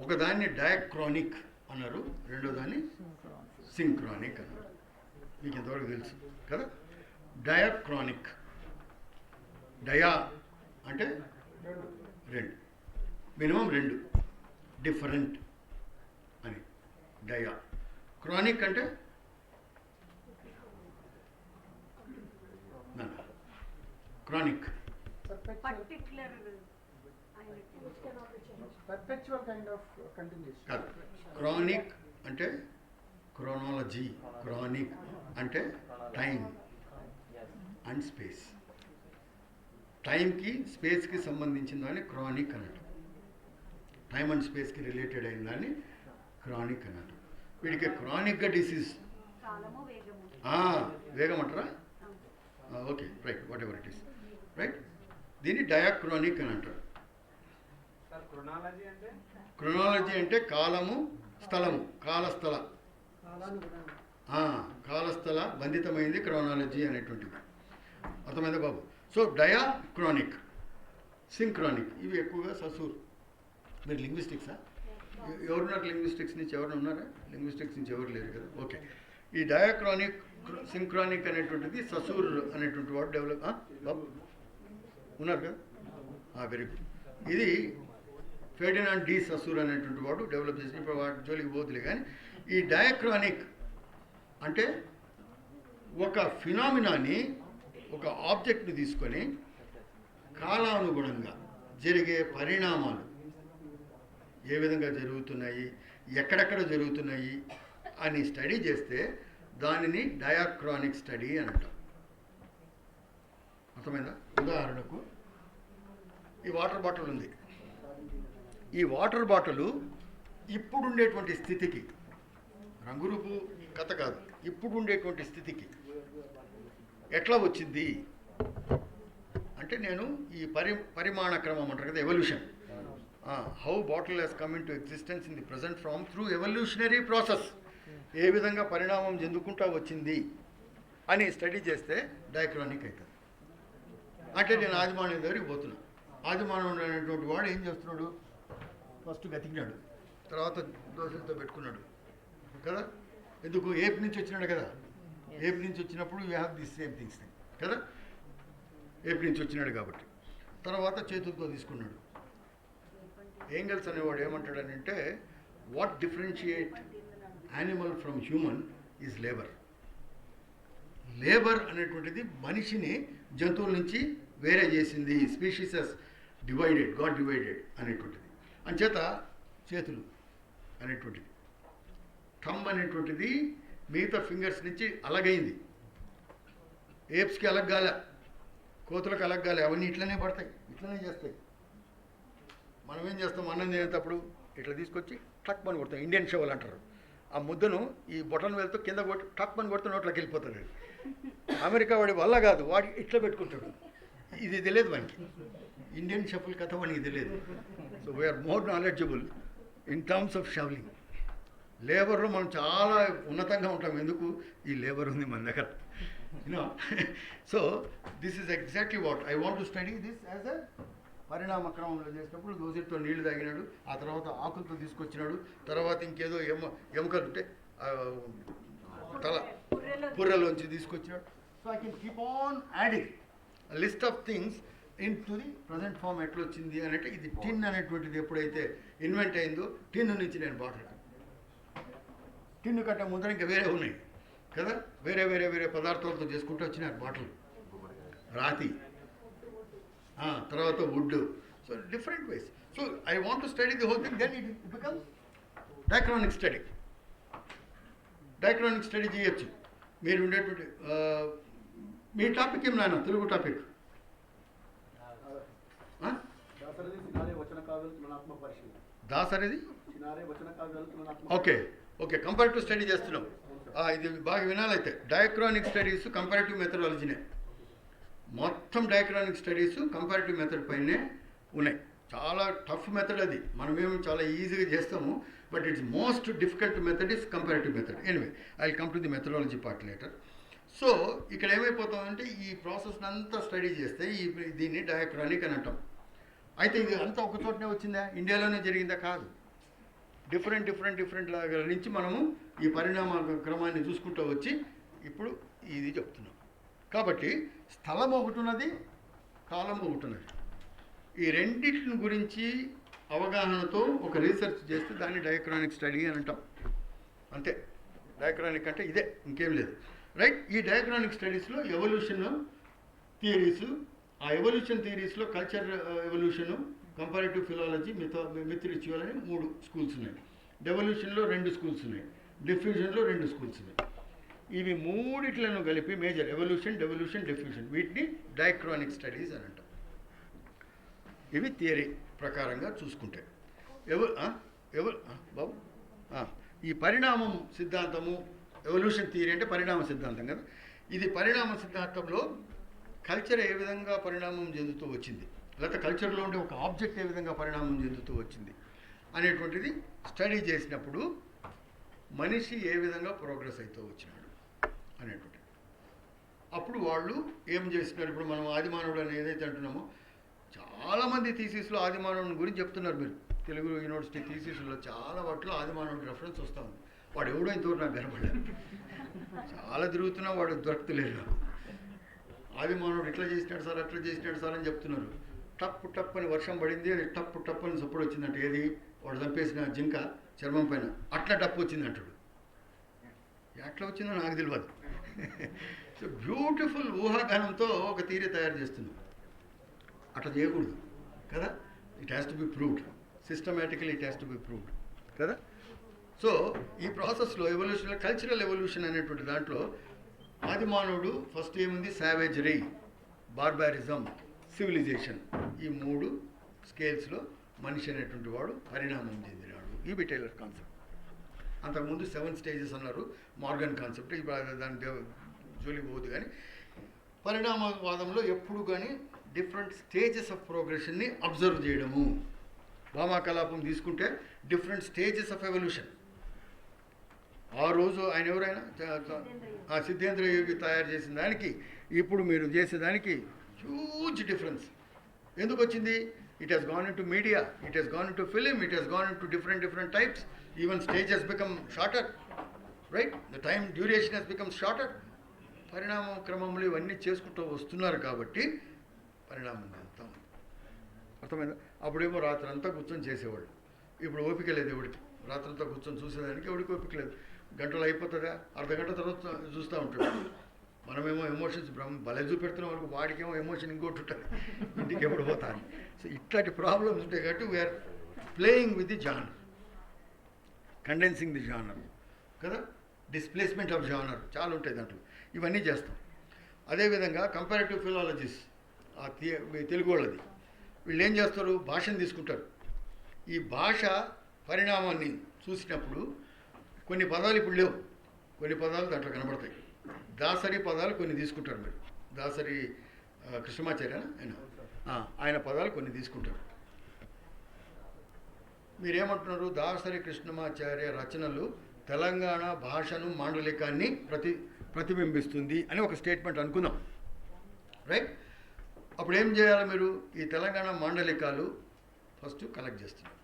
ఒకదాన్ని డయాక్రానిక్ అన్నారు, రెండో దాన్ని సింక్రానిక్ అన్నారు. మీకు ఎంతవరకు తెలుసు కదా. డయాక్రానిక్, డయా అంటే రెండు, మినిమం రెండు, డిఫరెంట్ అని డయా. క్రానిక్ అంటే chronic perpetual kind of continuation. కాదు. క్రానిక్ అంటే క్రోనాలజీ, క్రానిక్ అంటే టైం అండ్ స్పేస్. టైంకి స్పేస్కి సంబంధించిన దాన్ని క్రానిక్ అన్నట్టు, టైమ్ అండ్ స్పేస్కి రిలేటెడ్ అయిన దాన్ని క్రానిక్ అన్నట్టు. వీడికి క్రానిక్గా డిసీజ్ వేగం అంటారా? Okay, right, what ever it is, right. దీన్ని డయాక్రానిక్ అని అంటారు. క్రొనాలజీ అంటే కాలము, స్థలము, కాలస్థల, కాలస్థల బంధితమైంది క్రొనాలజీ అనేటువంటిది. అర్థమైందా బాబు? సో డయాక్రానిక్, సింక్రానిక్ ఇవి ఎక్కువగా ససూర్. మీరు లింగ్విస్టిక్సా? ఎవరున్నారు లింగ్విస్టిక్స్ నుంచి? ఎవరైనా ఉన్నారా? లింగ్విస్టిక్స్ నుంచి ఎవరు లేరు కదా. ఓకే, ఈ డయాక్రానిక్, సింక్రానిక్ అనేటువంటిది ససూర్ అనేటువంటి వాడు డెవలప్ బాబు ఉన్నారు కదా. Very good. ఇది ఫెర్డినాండ్ డి ససూర్ అనేటువంటి వాడు డెవలప్ చేసి, ఇప్పుడు వాటి జోలికి పోతులే. కానీ ఈ డయాక్రానిక్ అంటే ఒక ఫినామినాని, ఒక ఆబ్జెక్ట్ని తీసుకొని కాలానుగుణంగా జరిగే పరిణామాలు ఏ విధంగా జరుగుతున్నాయి, ఎక్కడెక్కడ జరుగుతున్నాయి అని స్టడీ చేస్తే దానిని డయాక్రానిక్ స్టడీ అని అంటాం. అర్థమైందా? ఉదాహరణకు ఈ వాటర్ బాటిల్ ఉంది. ఈ వాటర్ బాటిల్ ఇప్పుడు ఉండేటువంటి స్థితికి, రంగురూపు కథ కాదు, ఇప్పుడు ఉండేటువంటి స్థితికి ఎట్లా వచ్చింది అంటే, నేను ఈ పరిమాణ క్రమం అంటారు కదా, evolution. How bottle has come into existence in the present form through evolutionary process. ఏ విధంగా పరిణామం చెందుకుంటా వచ్చింది అని స్టడీ చేస్తే డయాక్రానిక్ అవుతుంది. అంటే నేను ఆదిమానవుడి దగ్గరికి పోతున్నా. ఆదిమానవుడు అనేటువంటి వాడు ఏం చేస్తున్నాడు? ఫస్ట్ గతికినాడు, తర్వాత దోశలతో పెట్టుకున్నాడు కదా. ఎందుకు? ఏపీ నుంచి వచ్చినాడు కదా. ఏపీ నుంచి వచ్చినప్పుడు you have this same things కదా. ఏపీ నుంచి వచ్చినాడు కాబట్టి తర్వాత చేతులతో తీసుకున్నాడు. ఏంగల్స్ అనేవాడు ఏమంటాడనంటే, what differentiate animal from human is labour. Labour అనేటువంటిది మనిషిని జంతువుల నుంచి వేరే చేసింది. స్పీషీసెస్ డివైడెడ్, గాడ్ డివైడెడ్ అనేటువంటిది. అంచేత చేతులు అనేటువంటిది, థంబ్ అనేటువంటిది మిగతా ఫింగర్స్ నుంచి అలగైంది. ఏప్స్కి అలగ్గాల, కోతులకు అలగ్గాలి, అవన్నీ ఇట్లనే పడతాయి, ఇట్లనే చేస్తాయి. మనం ఏం చేస్తాం, అన్నం తినేటప్పుడు ఇట్లా తీసుకొచ్చి టక్ పని కొడతాం, ఇండియన్ షవల్ అంటారు. ఆ ముద్దను ఈ బొటన్ వేలుతో కింద కొట్టి టక్ పని కొడితే నోట్లోకి వెళ్ళిపోతుంది. అమెరికా వాడి వల్ల కాదు, వాడి ఇట్లా పెట్టుకుంటాడు. ఇది తెలియదు వానికి, ఇండియన్ షఫల్ కథ వానికి తెలియదు. So we are more knowledgeable in terms of shovelling. లేబర్లో మనం చాలా ఉన్నతంగా ఉంటాం. ఎందుకు? ఈ లేబర్ ఉంది మన దగ్గర. So this is exactly what I want to study this as a పరిణామ క్రమంలో చేసినప్పుడు దోసితో నీళ్లు తాగినాడు, ఆ తర్వాత ఆకులతో తీసుకొచ్చినాడు, తర్వాత ఇంకేదో ఎముకలు ఉంటే తల పుర్రెలోంచి తీసుకొచ్చినాడు. So I can keep on adding list of things into the present form ఎట్లా వచ్చింది అంటే, ఇది టిన్ అనేటువంటిది ఎప్పుడైతే ఇన్వెంట్ అయిందో, టిన్ నుంచి నేను బాటిల్, టిన్ కంటే ముందర ఇంకా వేరే ఉన్నాయి కదా, వేరే వేరే వేరే పదార్థాలతో చేసుకుంటూ వచ్చినారు బాటిల్, రాతి, తర్వాత wood. So different ways. So I want to study the whole thing, then it becomes diachronic study. Diachronic study చేయొచ్చు. మీరు ఉండేటువంటి మీ టాపిక్ ఏం నాన్న, తెలుగు టాపిక్? దాసరిది ఓకే ఓకే, కంపారిటివ్ స్టడీ చేస్తున్నాం. ఇది బాగా వినాలైతే, డయాక్రానిక్ స్టడీస్ కంపారిటివ్ మెథడాలజీనే. మొత్తం డయాక్రానిక్ స్టడీస్ కంపారిటివ్ మెథడ్ పైనే ఉన్నాయి. చాలా టఫ్ మెథడ్ అది, మనమేమో చాలా ఈజీగా చేస్తాము, but it's most difficult method is comparative method. Anyway I will come to the methodology part later. So ఇక్కడ ఏమైపోతామంటే, ఈ ప్రాసెస్ అంతా స్టడీ చేస్తే దీన్ని డయాక్రానిక్ అని అంటాం. అయితే ఇది అంతా ఒక చోటనే వచ్చిందా, ఇండియాలోనే జరిగిందా? కాదు. డిఫరెంట్ డిఫరెంట్ డిఫరెంట్ లాగా నుంచి మనము ఈ పరిణామ క్రమాన్ని చూసుకుంటూ వచ్చి ఇప్పుడు ఇది చెప్తున్నాం. కాబట్టి స్థలం ఒకటి ఉన్నది, కాలం ఒకటి ఉన్నది. ఈ రెండింటిని గురించి అవగాహనతో ఒక రీసెర్చ్ చేస్తే దాన్ని డయాక్రానిక్ స్టడీ అని అంటాం. అంతే, డయాక్రానిక్ అంటే ఇదే, ఇంకేం లేదు. రైట్. ఈ డయాక్రానిక్ స్టడీస్లో ఎవల్యూషన్ థియరీసు, ఆ ఎవల్యూషన్ థియరీస్లో culture evolution, comparative philology, myth ritual అని 3 స్కూల్స్ ఉన్నాయి. డెవల్యూషన్లో 2 స్కూల్స్ ఉన్నాయి. డిఫ్యూజన్లో 2 స్కూల్స్ ఉన్నాయి. ఇవి మూడిట్లను కలిపి మేజర్ ఎవల్యూషన్, డెవల్యూషన్, డిఫ్యూజన్, వీటిని డయాక్రానిక్ స్టడీస్ అని అంటాం. ఇవి థియరీ ప్రకారంగా చూసుకుంటే బాబు, ఈ పరిణామం సిద్ధాంతము, ఎవల్యూషన్ థియరీ అంటే పరిణామ సిద్ధాంతం కదా. ఇది పరిణామ సిద్ధాంతంలో కల్చర్ ఏ విధంగా పరిణామం చెందుతూ వచ్చింది, లేకపోతే కల్చర్లో ఉండే ఒక ఆబ్జెక్ట్ ఏ విధంగా పరిణామం చెందుతూ వచ్చింది అనేటువంటిది స్టడీ చేసినప్పుడు మనిషి ఏ విధంగా ప్రోగ్రెస్ అవుతూ వచ్చినాడు అనేటువంటిది. అప్పుడు వాళ్ళు ఏం చేస్తున్నారు, ఇప్పుడు మనం ఆదిమానవుడు అని ఏదైతే అంటున్నామో, చాలామంది థీసిస్లో ఆదిమానవుని గురించి చెప్తున్నారు. మీరు తెలుగు యూనివర్సిటీ థీసిస్లో చాలా వాటిలో ఆదిమానవుడి రెఫరెన్స్ వస్తూ ఉంది. వాడు ఎవడో ఇంతవరకు నాకు కనపడలేదు, చాలా తిరుగుతున్నా వాడు దొరకలేదు నాకు. ఆదిమానవుడు ఇట్లా చేసినాడు సార్, అట్లా చేసినాడు సార్ అని చెప్తున్నారు. టప్పు టప్ అని వర్షం పడింది, అది టప్పు టప్ అని సప్పుడు వచ్చిందంటే, ఏది వాడు చంపేసిన జింక చర్మం పైన అట్లా టప్పు వచ్చింది అంటాడు. ఎట్లా వచ్చిందో నాకు తెలియదు. సో బ్యూటిఫుల్ ఊహాగానంతో ఒక థియరీ తయారు చేస్తున్నాం. అట్లా చేయకూడదు కదా, it has to be proved systematically, it has to be proved కదా. సో ఈ ప్రాసెస్లో ఎవల్యూషన్లో కల్చరల్ ఎవల్యూషన్ అనేటువంటి దాంట్లో ఆదిమానవుడు ఫస్ట్ ఏముంది, సావేజరీ, బార్బారిజం, సివిలైజేషన్, ఈ 3 స్కేల్స్లో మనిషి అనేటువంటి వాడు పరిణామం చెందినాడు. EB tailor concept. అంతకుముందు 7 స్టేజెస్ అన్నారు, మార్గన్ కాన్సెప్ట్. ఇప్పుడు దాని జోలికి పోదు. కానీ పరిణామవాదంలో ఎప్పుడు కానీ డిఫరెంట్ స్టేజెస్ ఆఫ్ ప్రోగ్రెషన్ని అబ్జర్వ్ చేయడము. వామాకలాపం తీసుకుంటే డిఫరెంట్ స్టేజెస్ ఆఫ్ ఎవల్యూషన్. ఆ రోజు ఆయన ఎవరైనా సిద్ధేంద్ర యోగి తయారు చేసిన దానికి ఇప్పుడు మీరు చేసేదానికి హ్యూజ్ డిఫరెన్స్. ఎందుకు వచ్చింది? It has gone in to media, it has gone in to film, it has gone in to different types. Even stage has become shorter, right? The time duration has become shorter. పరిణామ క్రమంలో ఇవన్నీ చేసుకుంటూ వస్తున్నారు కాబట్టి పరిణామం చెందుతాం. అర్థమైందా? అప్పుడేమో రాత్రంతా కూర్చొని చేసేవాళ్ళు. ఇప్పుడు ఓపిక లేదు ఎవడికి, రాత్రంతా కూర్చొని చూసేదానికి ఎవడికి ఓపిక లేదు. గంటలు అయిపోతుందా, అర్ధగంట తర్వాత చూస్తూ ఉంటాడు. మనమేమో ఎమోషన్స్ భలే చూపెడుతున్న వరకు వాడికేమో ఎమోషన్ ఇంకోటి ఉంటుంది, ఇంటికి ఎప్పుడు పోతాను. సో ఇట్లాంటి ప్రాబ్లమ్స్ ఉంటాయి కాబట్టి we are playing with the genre, condensing the genre కదా, డిస్ప్లేస్మెంట్ ఆఫ్ జానర్ చాలా ఉంటాయి దాంట్లో, ఇవన్నీ చేస్తాం. అదేవిధంగా కంపారిటివ్ ఫిలాలజీస్ తెలుగు వాళ్ళది, వీళ్ళు ఏం చేస్తారు, భాషను తీసుకుంటారు. ఈ భాష పరిణామాన్ని చూసినప్పుడు కొన్ని పదాలు ఇప్పుడు లేవు, కొన్ని పదాలు దాంట్లో కనబడతాయి. దాసరి పదాలు కొన్ని తీసుకుంటారు మీరు, దాసరి కృష్ణమాచార్య ఆయన పదాలు కొన్ని తీసుకుంటారు. మీరేమంటున్నారు, దాసరి కృష్ణమాచార్య రచనలు తెలంగాణ భాషను మాండలికాన్ని ప్రతిబింబిస్తుంది అని ఒక స్టేట్మెంట్ అనుకుందాం, రైట్? అప్పుడు ఏం చేయాలి మీరు, ఈ తెలంగాణ మాండలికాలు ఫస్ట్ కలెక్ట్ చేస్తున్నారు.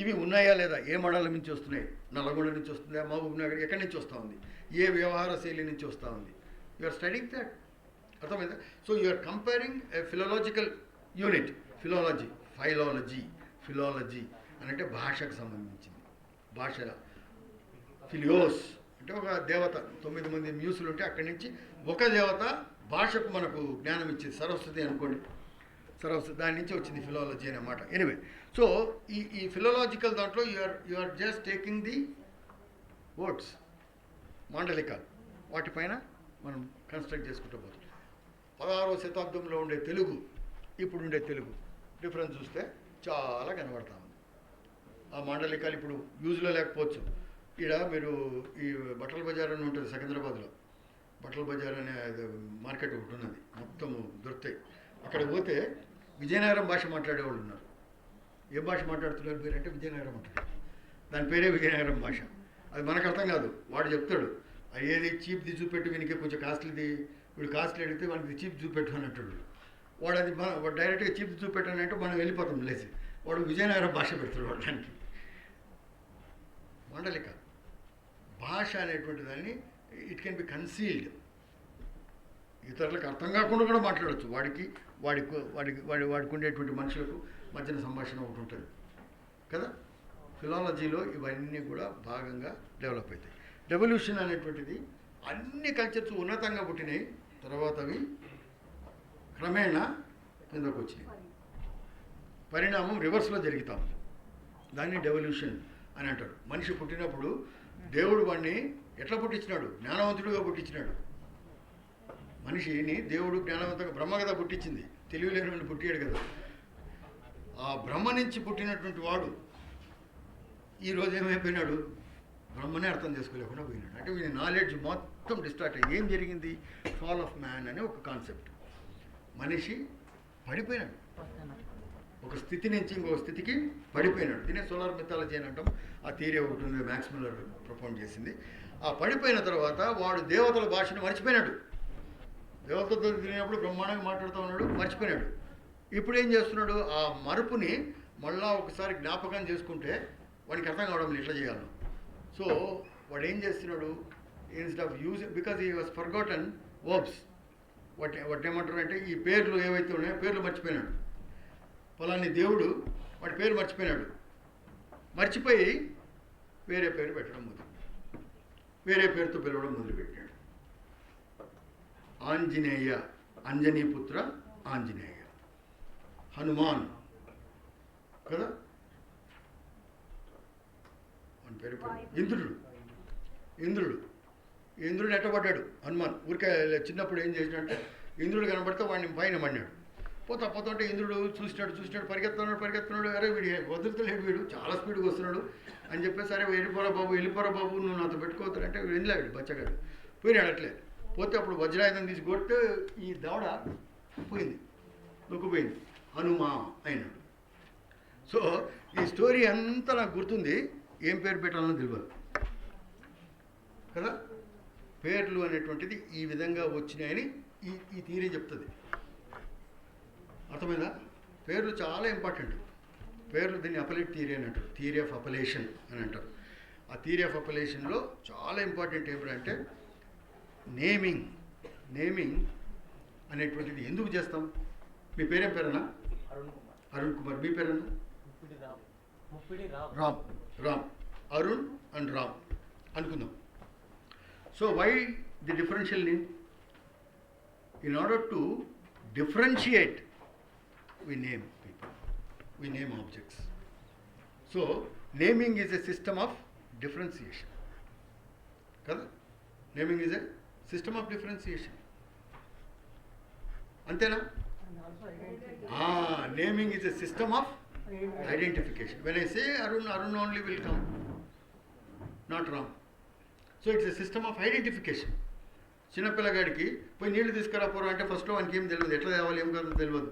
ఇవి ఉన్నాయా లేదా, ఏ మండలం నుంచి వస్తున్నాయి, నల్లగొండ నుంచి వస్తుందా, మహబూబ్ నగర్ ఎక్కడి నుంచి వస్తూ ఉంది, ఏ వ్యవహార శైలి నుంచి వస్తూ ఉంది, యు ఆర్ స్టడీయింగ్ దట్, అర్థమైందా? So you are comparing a philological unit, philology అని అంటే భాషకు సంబంధించింది. భాష ఫిలియోస్ అంటే ఒక దేవత, 9 మంది మ్యూసులు ఉంటే అక్కడి నుంచి ఒక దేవత భాషకు మనకు జ్ఞానం ఇచ్చింది, సరస్వతి అనుకోండి, సరస్వతి దాని నుంచి వచ్చింది ఫిలాలజీ అనే మాట. ఎనివే, సో ఈ ఫిలాలజికల్ దాంట్లో you are just taking the words, మాండలికాలు, వాటిపైన మనం కన్స్ట్రక్ట్ చేసుకుంటూ పోతాం. 16వ శతాబ్దంలో ఉండే తెలుగు, ఇప్పుడు ఉండే తెలుగు డిఫరెన్స్ చూస్తే చాలా కనబడతా ఉంది. ఆ మాండలికాలు ఇప్పుడు యూజ్లో లేకపోవచ్చు. ఇక్కడ మీరు ఈ బట్టల బజార్ అని ఉంటుంది సికింద్రాబాద్లో, బట్టల బజార్ అనే మార్కెట్ ఒకటి ఉన్నది, మొత్తము దొరుకుతాయి. అక్కడ పోతే విజయనగరం భాష మాట్లాడేవాళ్ళు ఉన్నారు. ఏ భాష మాట్లాడుతున్నారు మీరు అంటే విజయనగరం అంటారు, దాని పేరే విజయనగరం భాష. అది మనకు అర్థం కాదు, వాడు చెప్తాడు ఏది చీప్ది చూపెట్టు, వీనికి కొంచెం కాస్ట్లీది, వీడు కాస్ట్లీ అడిగితే వాడికి చీప్ చూపెట్టు అని అంటాడు. వాడు అది వాడు డైరెక్ట్గా చీప్ చూపెట్టాను అంటే మనం వెళ్ళిపోతాం లేచి, వాడు విజయనగరం భాష పెడతాడు వాడడానికి. మాండలిక భాష అనేటువంటి దాన్ని ఇట్ కెన్ బి కన్సీల్డ్, ఇతరులకు అర్థం కాకుండా కూడా మాట్లాడచ్చు. వాడికి ఉండేటువంటి మనుషులకు మధ్యన సంభాషణ ఒకటి ఉంటుంది కదా. ఫిలాలజీలో ఇవన్నీ కూడా భాగంగా డెవలప్ అవుతాయి. రెవల్యూషన్ అనేటువంటిది అన్ని కల్చర్స్ ఉన్నతంగా పుట్టినాయి, తర్వాత అవి క్రమేణా కిందకు వచ్చినాయి. పరిణామం రివర్స్లో జరుగుతాం, దాన్ని డెవల్యూషన్ అని అంటారు. మనిషి పుట్టినప్పుడు దేవుడు వాడిని ఎట్లా పుట్టించినాడు, జ్ఞానవంతుడుగా పుట్టించినాడు. మనిషిని దేవుడు జ్ఞానవంతంగా, బ్రహ్మ కదా పుట్టించింది, తెలివిలేని పుట్టాడు కదా. ఆ బ్రహ్మ నుంచి పుట్టినటువంటి వాడు ఈరోజు ఏమైపోయినాడు, బ్రహ్మనే అర్థం చేసుకోలేకుండా పోయినాడు. అంటే వీని నాలెడ్జ్ మొత్తం డిస్ట్రాక్ట్ అయ్యి ఏం జరిగింది, ఫాల్ ఆఫ్ మ్యాన్ అనే ఒక కాన్సెప్ట్. మనిషి పడిపోయినాడు, ఒక స్థితి నుంచి ఇంకొక స్థితికి పడిపోయినాడు. దీనే సోలార్ మిథాలజీ అని అంటాం. ఆ థియరీ ఒకటి ఉంది, మ్యాక్స్ మిల్లర్ ప్రపోజ్ చేసింది. ఆ పడిపోయిన తర్వాత వాడు దేవతల భాషను మర్చిపోయినాడు. దేవతలతో తిరిగినప్పుడు బ్రహ్మాండంగా మాట్లాడుతూ ఉన్నాడు, మర్చిపోయినాడు. ఇప్పుడు ఏం చేస్తున్నాడు, ఆ మరుపుని మళ్ళా ఒకసారి జ్ఞాపకం చేసుకుంటే వాడికి అర్థం కావడం ఎట్లా చేయాలి. సో వాడు ఏం చేస్తున్నాడు, instead of use, because he was forgotten verbs, వాటి ఏమంటారు అంటే ఈ పేర్లు ఏవైతే ఉన్నాయో పేర్లు మర్చిపోయినాడు. ఫలాని దేవుడు వాడి పేరు మర్చిపోయినాడు, మర్చిపోయి వేరే పేరు పెట్టడం వేరే పేరుతో పిలవడం మొదలుపెట్టాడు. ఆంజనేయ, అంజనీపుత్ర ఆంజనేయ, హనుమాన్ కదా, వాని పేరు ఇంద్రుడు ఎట్టబడ్డాడు హనుమాన్. ఊరికే చిన్నప్పుడు ఏం చేసినట్టే ఇంద్రుడు కనబడితే వాడిని పైన పడినాడు. పోతుంటే ఇంద్రుడు చూసినాడు పరిగెత్తున్నాడు, అరే వీడి వదులుతలేడు, వీడు చాలా స్పీడ్గా వస్తున్నాడు అని చెప్పేసి, సరే వెళ్ళిపోరా బాబు నువ్వు నాతో పెట్టుకోవద్దంటే వెళ్ళాడు బచ్చగాడు, పోయినాడు. అట్లే పోతే అప్పుడు వజ్రాయుధం తీసి కొడితే ఈ దవడ పోయింది, నొక్కుపోయింది, హనుమా అయినాడు. సో ఈ స్టోరీ అంతా నాకు గుర్తుంది, ఏం పేరు పెట్టాలని తెలియదు కదా. పేర్లు అనేటువంటిది ఈ విధంగా వచ్చినాయని ఈ థియరీ చెప్తుంది, అర్థమైందా? పేర్లు చాలా ఇంపార్టెంట్. పేర్లు దీన్ని అపలేట్ థియరీ అని అంటారు, థియరీ ఆఫ్ అపలేషన్ అని అంటారు. ఆ థియరీ ఆఫ్ అపలేషన్లో చాలా ఇంపార్టెంట్ ఏమిటంటే నేమింగ్ అనేటువంటిది ఎందుకు చేస్తాం. మీ పేరేం పేరన్నా? అరుణ్ కుమార్. మీ పేరన్నా? రామ్. అరుణ్ అండ్ రామ్ అనుకుందాం. So why the differential name? In order to differentiate, we name people, we name objects. So naming is a system of differentiation కదా. Naming is a system of differentiation, అంతేనా? Naming is a system of identification. When I say Arun, Arun only will come, not Ram. So it's a system of identification. చిన్నపిల్లగాడికి పోయి నీళ్లు తీసుకురాపోరా అంటే ఫస్ట్లో వానికి ఏం తెలియదు, ఎట్లా తేవాలి ఏం కాదు తెలియదు.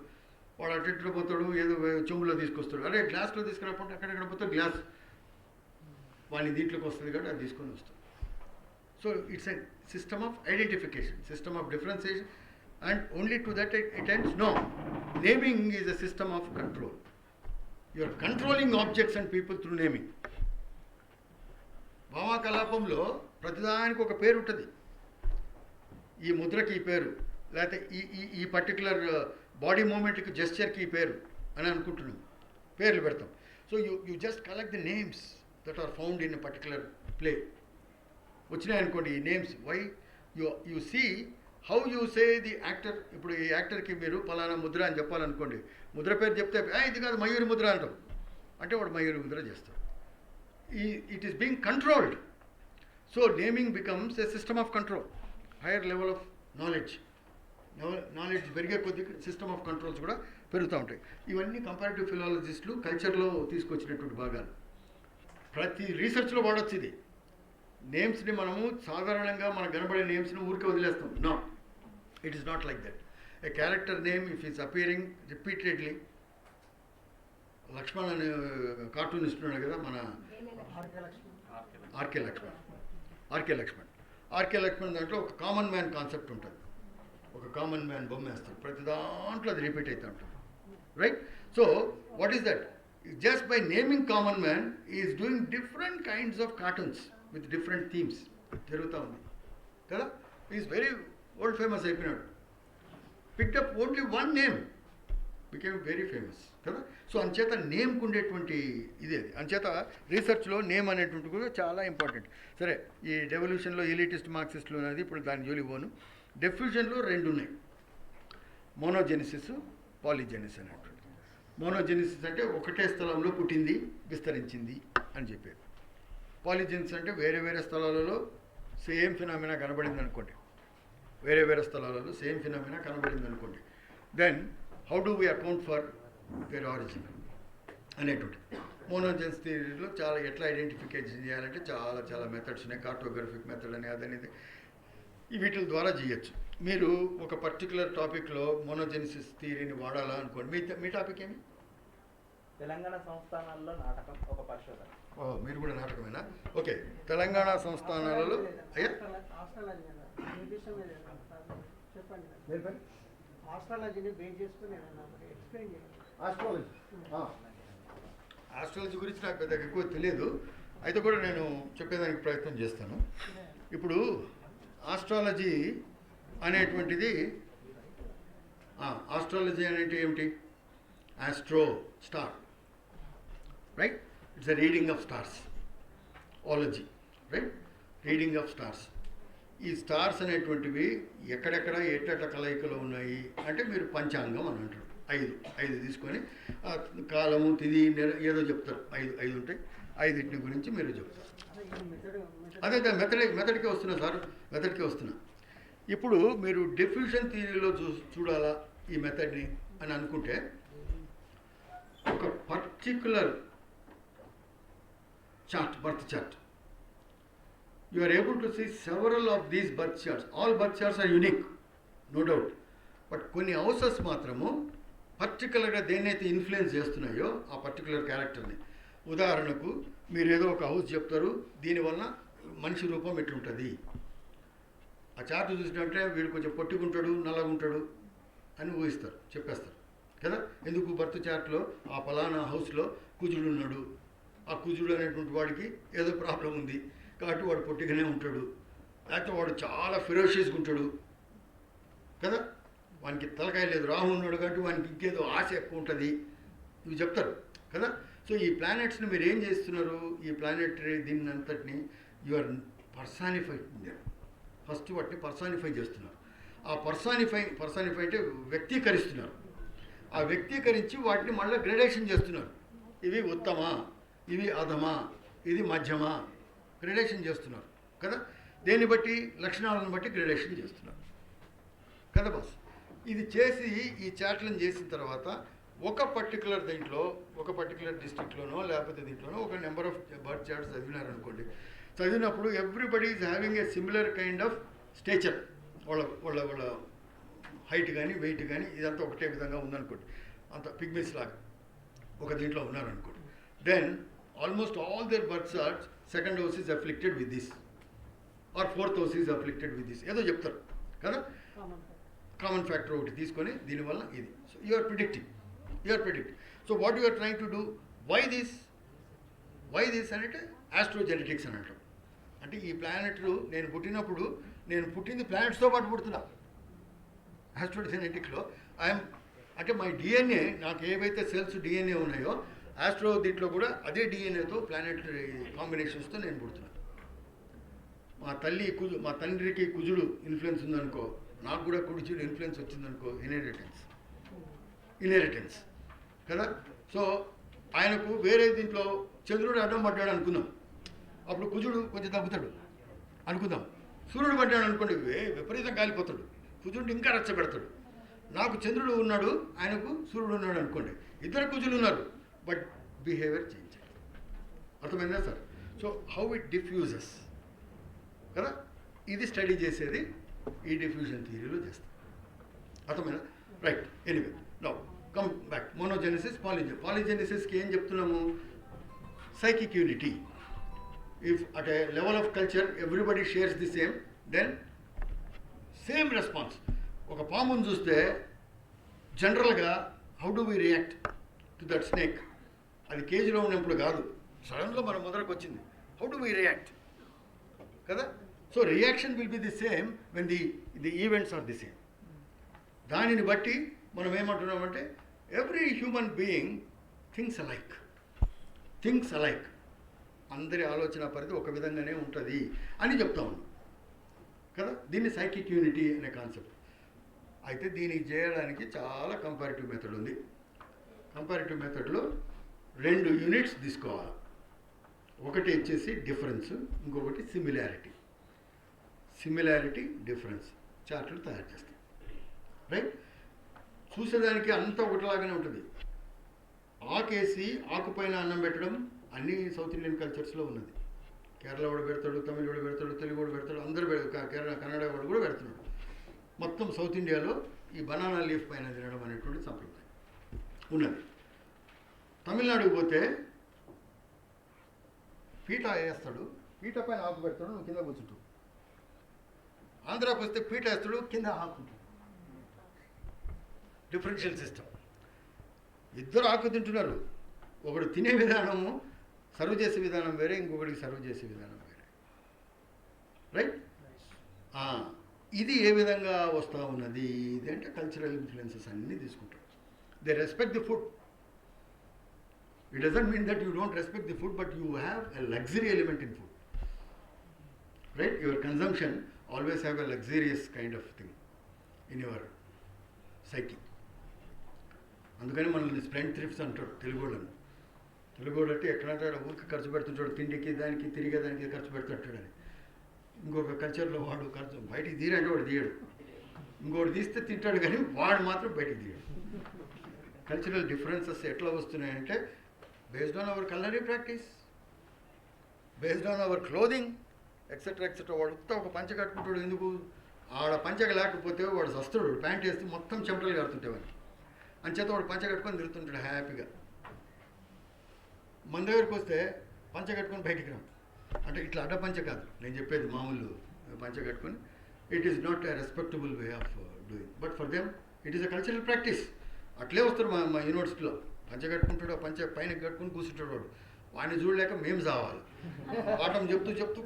వాడు అటు ఇట్లా పోతాడు, ఏదో చెంబులో తీసుకొస్తాడు. అరే గ్లాస్లో తీసుకురాపోతే అక్కడెక్కడ పోతాడు, గ్లాస్ వాని దీంట్లోకి వస్తుంది కాబట్టి అది తీసుకొని వస్తాడు. So it's a system of identification, system of differentiation, and only to that it ends. No, naming is a system of control. You are controlling objects and people through naming. భావాకలాపంలో ప్రతిదానికి ఒక పేరు ఉంటుంది. ఈ ముద్రకి ఈ పేరు, లేకపోతే ఈ ఈ ఈ పర్టికులర్ బాడీ మూమెంట్కి జెస్చర్కి ఈ పేరు అని అనుకుంటున్నాం, పేర్లు పెడతాం. So you just collect the names that are found in a particular play. వచ్చినాయనుకోండి ఈ names, why you see how you say the actor. ఇప్పుడు ఈ యాక్టర్కి మీరు పలానా ముద్ర అని చెప్పాలనుకోండి, ముద్ర పేరు చెప్తే ఇది కాదు మయూరి ముద్ర అంటాం అంటే వాడు మయూరి ముద్ర చేస్తాడు. It is being controlled. So naming becomes a system of control, higher level of knowledge. Knowledge పెరిగే కొద్ది సిస్టమ్ ఆఫ్ కంట్రోల్స్ కూడా పెరుగుతూ ఉంటాయి. ఇవన్నీ కంపారిటివ్ ఫిలాలజిస్టులు కల్చర్లో తీసుకొచ్చినటువంటి భాగాలు. ప్రతి రీసెర్చ్లో వాడచ్చు ఇది. నేమ్స్ని మనము సాధారణంగా మనకు కనబడే నేమ్స్ని ఊరికే వదిలేస్తాం. No, it is not like that. A character name, if is appearing repeatedly, Laxman అనే కార్టూనిస్ట్ ఉన్నాడు కదా మన ఆర్కే లక్ష్మణ్ దాంట్లో ఒక కామన్ మ్యాన్ కాన్సెప్ట్ ఉంటుంది. ఒక కామన్ మ్యాన్ బొమ్మ వేస్తాడు, ప్రతి దాంట్లో అది రిపీట్ అవుతూ ఉంటుంది, right? So what is that? Just by naming common man is doing different kinds of cartoons with different themes జరుగుతూ ఉంది కదా. ఈజ్ వెరీ వరల్డ్ ఫేమస్ అయిపోయినాడు. Picked up only one name, became very famous కదా. So అంచేత నేమ్కి ఉండేటువంటి ఇది అది. అంచేత రీసెర్చ్లో నేమ్ అనేటువంటి కూడా చాలా ఇంపార్టెంట్. సరే, ఈ డెవల్యూషన్లో ఎలిటిస్ట్ మార్క్సిస్టులు అనేది ఇప్పుడు దాని జోలి పోను. డెఫ్యూజన్లో రెండు ఉన్నాయి, మోనోజెనిసిస్, పాలిజెనిసిస్ అనేటువంటి. మోనోజెనిసిస్ అంటే ఒకటే స్థలంలో పుట్టింది విస్తరించింది అని చెప్పేది. పాలిజెనిసిస్ అంటే వేరే వేరే స్థలాలలో సేమ్ ఫినామినా కనబడింది అనుకోండి, వేరే వేరే స్థలాలలో సేమ్ ఫినామినా కనబడింది అనుకోండి, then how do we account for their origin అనేటువంటి. మోనోజెన్స్ థియరీలో చాలా ఎట్లా ఐడెంటిఫికేషన్ చేయాలంటే చాలా చాలా మెథడ్స్ ఉన్నాయి. కార్టోగ్రఫిక్ మెథడ్ అని అదనేది వీటి ద్వారా చేయొచ్చు. మీరు ఒక పర్టికులర్ టాపిక్లో మోనోజెనిసిస్ థియరీని వాడాలా అనుకోండి. మీ టాపిక్ ఏమి? తెలంగాణ సంస్థానాల్లో నాటకం ఒక పరిశోధన. మీరు కూడా నాటకమేనా? ఓకే, తెలంగాణ సంస్థానాలలో అయ్యా ఆస్ట్రాలజీని బేస్ చేసుకుని ఎక్స్ప్లెయిన్ చేయండి. ఆస్ట్రాలజీ గురించి నాకు పెద్దగా ఎక్కువ తెలియదు, అయితే కూడా నేను చెప్పేదానికి ప్రయత్నం చేస్తాను. ఇప్పుడు ఆస్ట్రాలజీ అనేటువంటిది, ఆస్ట్రాలజీ అనేది ఏమిటి? Astro, star, right? It's a reading of stars. Ology, right? Reading of stars. ఈ స్టార్స్ అనేటువంటివి ఎక్కడెక్కడ ఎట్ట కలయికలో ఉన్నాయి అంటే మీరు పంచాంగం అని అంటారు. ఐదు తీసుకొని కాలము, తిథి, ఏదో చెప్తారు. ఐదు ఉంటాయి. ఐదింటి గురించి మీరు చెప్తారు. అదే మెథడ్కే వస్తున్నా సార్, మెథడ్కే వస్తున్నా. ఇప్పుడు మీరు డిఫ్యూషన్ థియరీలో చూడాలా ఈ మెథడ్ని అని అనుకుంటే, ఒక particular chart, birth chart, you are able to see several of these birth charts. All birth charts are unique, no doubt. But కొన్ని హౌసెస్ మాత్రము పర్టికులర్గా దేన్నైతే ఇన్ఫ్లుయెన్స్ చేస్తున్నాయో ఆ పర్టికులర్ క్యారెక్టర్ని. ఉదాహరణకు మీరు ఏదో ఒక హౌస్ చెప్తారు, దీనివల్ల మనిషి రూపం ఎట్లుంటుంది. ఆ చార్ట్ చూసినట్టే వీడు కొంచెం పొట్టిగుంటాడు, నల్లగుంటాడు అని ఊహిస్తారు, చెప్పేస్తారు కదా. ఎందుకు? బర్త్ చార్ట్లో ఆ ఫలానా హౌస్లో కుజుడు ఉన్నాడు, ఆ కుజుడు అనేటువంటి వాడికి ఏదో ప్రాబ్లం ఉంది కాబట్టి వాడు పొట్టిగానే ఉంటాడు, లేకపోతే వాడు చాలా ఫిరోషియస్గా ఉంటాడు కదా, వానికి తలకాయ లేదు, రాహు ఉన్నాడు కాబట్టి వానికి ఇంకేదో ఆశ ఎక్కువ ఉంటుంది, ఇవి చెప్తారు కదా. సో ఈ ప్లానెట్స్ని మీరు ఏం చేస్తున్నారు? ఈ ప్లానెటరీ దీన్ని అంతటిని యు ఆర్ పర్సానిఫై, ఫస్ట్ వాటిని పర్సానిఫై చేస్తున్నారు. ఆ పర్సానిఫై అంటే వ్యక్తీకరిస్తున్నారు. ఆ వ్యక్తీకరించి వాటిని మళ్ళీ గ్రేడేషన్ చేస్తున్నారు. ఇవి ఉత్తమ, ఇవి అధమా, ఇది మధ్యమా, గ్రేడేషన్ చేస్తున్నారు కదా. దేన్ని బట్టి, లక్షణాలను బట్టి గ్రేడేషన్ చేస్తున్నారు కదా బాస్. ఇది చేసి ఈ చాట్లను చేసిన తర్వాత ఒక పర్టికులర్ దీంట్లో, ఒక పర్టికులర్ డిస్ట్రిక్ట్లోనో లేకపోతే దీంట్లోనో ఒక నెంబర్ ఆఫ్ బర్త్ చార్ట్స్ చదివినారనుకోండి. చదివినప్పుడు everybody is having a similar kind of stature. వాళ్ళ వాళ్ళ వాళ్ళ హైట్ కానీ వెయిట్ కానీ ఇదంతా ఒకటే విధంగా ఉందనుకోండి, అంత పిగ్మిస్ లాగా ఒక దీంట్లో ఉన్నారనుకోండి. Then almost all their birth charts second house is afflicted with this or fourth house is afflicted with this ఏదో చెప్తారు కదా. కామన్ ఫ్యాక్టర్ ఒకటి తీసుకొని దీనివల్ల ఇది. So you are predicting. So what you are trying to do, why this అంటే astrogenetics అని అంటాం. అంటే ఈ ప్లానెట్లు నేను పుట్టినప్పుడు, నేను పుట్టింది ప్లానెట్స్తో పాటు పుడుతున్నా. ఆస్ట్రోజెనెటిక్లో ఐఎమ్ అంటే మై డిఎన్ఏ, నాకు ఏవైతే సెల్స్ డిఎన్ఏ ఉన్నాయో ఆస్ట్రో దీంట్లో కూడా అదే డిఎన్ఏతో ప్లానెట్ కాంబినేషన్స్తో నేను పుడుతున్నా. మా తండ్రికి కుజుడు ఇన్ఫ్లుయెన్స్ ఉందనుకో, నాకు కూడా కుజుడు ఇన్ఫ్లుయెన్స్ వచ్చిందనుకో, ఇన్హెరిటెన్స్ కదా. సో ఆయనకు వేరే దీంట్లో చంద్రుడు అడ్డం పడ్డాడు అనుకుందాం, అప్పుడు కుజుడు కొంచెం తగ్గుతాడు అనుకుందాం. సూర్యుడు పడ్డాడు అనుకోండి, విపరీతం కాలిపోతాడు, కుజుడు ఇంకా రచ్చబెడతాడు. నాకు చంద్రుడు ఉన్నాడు, ఆయనకు సూర్యుడు ఉన్నాడు అనుకోండి, ఇద్దరు కుజులు ఉన్నారు, బట్ బిహేవియర్ చేంజ్. అర్థమైందా sir? So how it diffuses కదా, ఇది స్టడీ చేసేది ఈ డిఫ్యూజన్ థియరీలో చేస్తాం. అర్థమైనా? Right. Anyway now come back. Monogenesis, పాలిజెనిసిస్కి ఏం చెప్తున్నాము? Psychic unity. If at a level of culture everybody shares the same, then same response. ఒక పామును చూస్తే జనరల్గా how do we react to that snake? అది కేజీలో ఉన్నప్పుడు కాదు, సడన్గా మన మొదలకు వచ్చింది, హౌ డు వి రియాక్ట్ కదా. So reaction will be the same when the events are the same. దానిని బట్టి మనం ఏమంటున్నామంటే every human being thinks alike. అందరి ఆలోచన పరిధి ఒక విధంగానే ఉంటుంది అని చెప్తా ఉన్నాం కదా. దీన్ని సైకిక్ యూనిటీ అనే కాన్సెప్ట్. అయితే దీనికి చేయడానికి చాలా కంపారిటివ్ మెథడ్ ఉంది. కంపారిటివ్ మెథడ్లో 2 యూనిట్స్ తీసుకోవాలి. ఒకటి వచ్చేసి డిఫరెన్స్, ఇంకొకటి సిమిలారిటీ డిఫరెన్స్ చార్ట్లు తయారు చేస్తాం. రైట్. చూసేదానికి అంతా ఒకటిలాగానే ఉంటుంది. ఆకేసి ఆకుపైన అన్నం పెట్టడం అన్ని సౌత్ ఇండియన్ కల్చర్స్లో ఉన్నది. కేరళ వాడు పెడతాడు, తమిళ వాడు పెడతాడు, తెలుగు వాడు పెడతాడు, అందరూ కన్నడ వాడు కూడా పెడుతున్నాడు. మొత్తం సౌత్ ఇండియాలో ఈ బనానా లీఫ్ పైన తినడం అనేటువంటి సంప్రదాయం ఉన్నది. తమిళనాడుకు పోతే పీట వేస్తాడు, పీట పైన ఆకు పెడతాడు, నువ్వు కింద కూర్చుంటావు. ఆంధ్రాకి వస్తే పీట వేస్తాడు, కింద ఆకు. Differential system. ఇద్దరు ఆకు తింటున్నారు, ఒకడు తినే విధానము, సర్వ్ చేసే విధానం వేరే, ఇంకొకటికి సర్వ్ చేసే విధానం వేరే. రైట్. ఇది ఏ విధంగా వస్తూ ఉన్నది? ఇది అంటే కల్చరల్ ఇన్ఫ్లుయెన్సెస్ అన్నీ తీసుకుంటారు. They respect the food. It doesn't mean that you don't respect the food, but you have a luxury element in food. Right. Your consumption always have a luxurious kind of thing in your psyche. అందుకని మనల్ని స్ప్లెండ్ థ్రిఫ్ట్స్ అంటారు తెలుగుళ్ళని. తెలుగుడు అంటే ఎక్కడంటే ఊరికి ఖర్చు పెడుతుంటాడు, తిండికి దానికి తిరిగేదానికి ఖర్చు పెడుతుంటాడని. ఇంకొక కల్చర్లో వాడు ఖర్చు బయటికి తీరంటే వాడు తీయడు, ఇంకోటి తీస్తే తింటాడు, కానీ వాడు మాత్రం బయటికి తీయడు. కల్చరల్ డిఫరెన్సెస్ ఎట్లా వస్తున్నాయంటే based on our calorie practice, based on our clothing etcetera. వాడు ఒక పంచ కట్టుకుంటాడు, ఎందుకు? ఆడ పంచక లేకపోతే వాడు సస్తుడు, ప్యాంట్ వేస్తే మొత్తం చెమటలు కడుతుంటేవని అంచేత వాడు పంచ కట్టుకొని తిరుగుతుంటాడు హ్యాపీగా. మన దగ్గరికి వస్తే పంచ కట్టుకొని బయటికి రాం. అంటే ఇట్లా అడ్డ పంచ కాదు నేను చెప్పేది, మామూలు పంచ కట్టుకొని. It is not a respectable way of doing, but for them it is a cultural practice. అట్లే వస్తారు మా యూనివర్సిటీలో. పంచ కట్టుకుంటాడు, పంచ పైన కట్టుకుని కూర్చుంటాడు వాడు. వాడిని చూడలేక మేము చావాలి. పాఠం చెప్తూ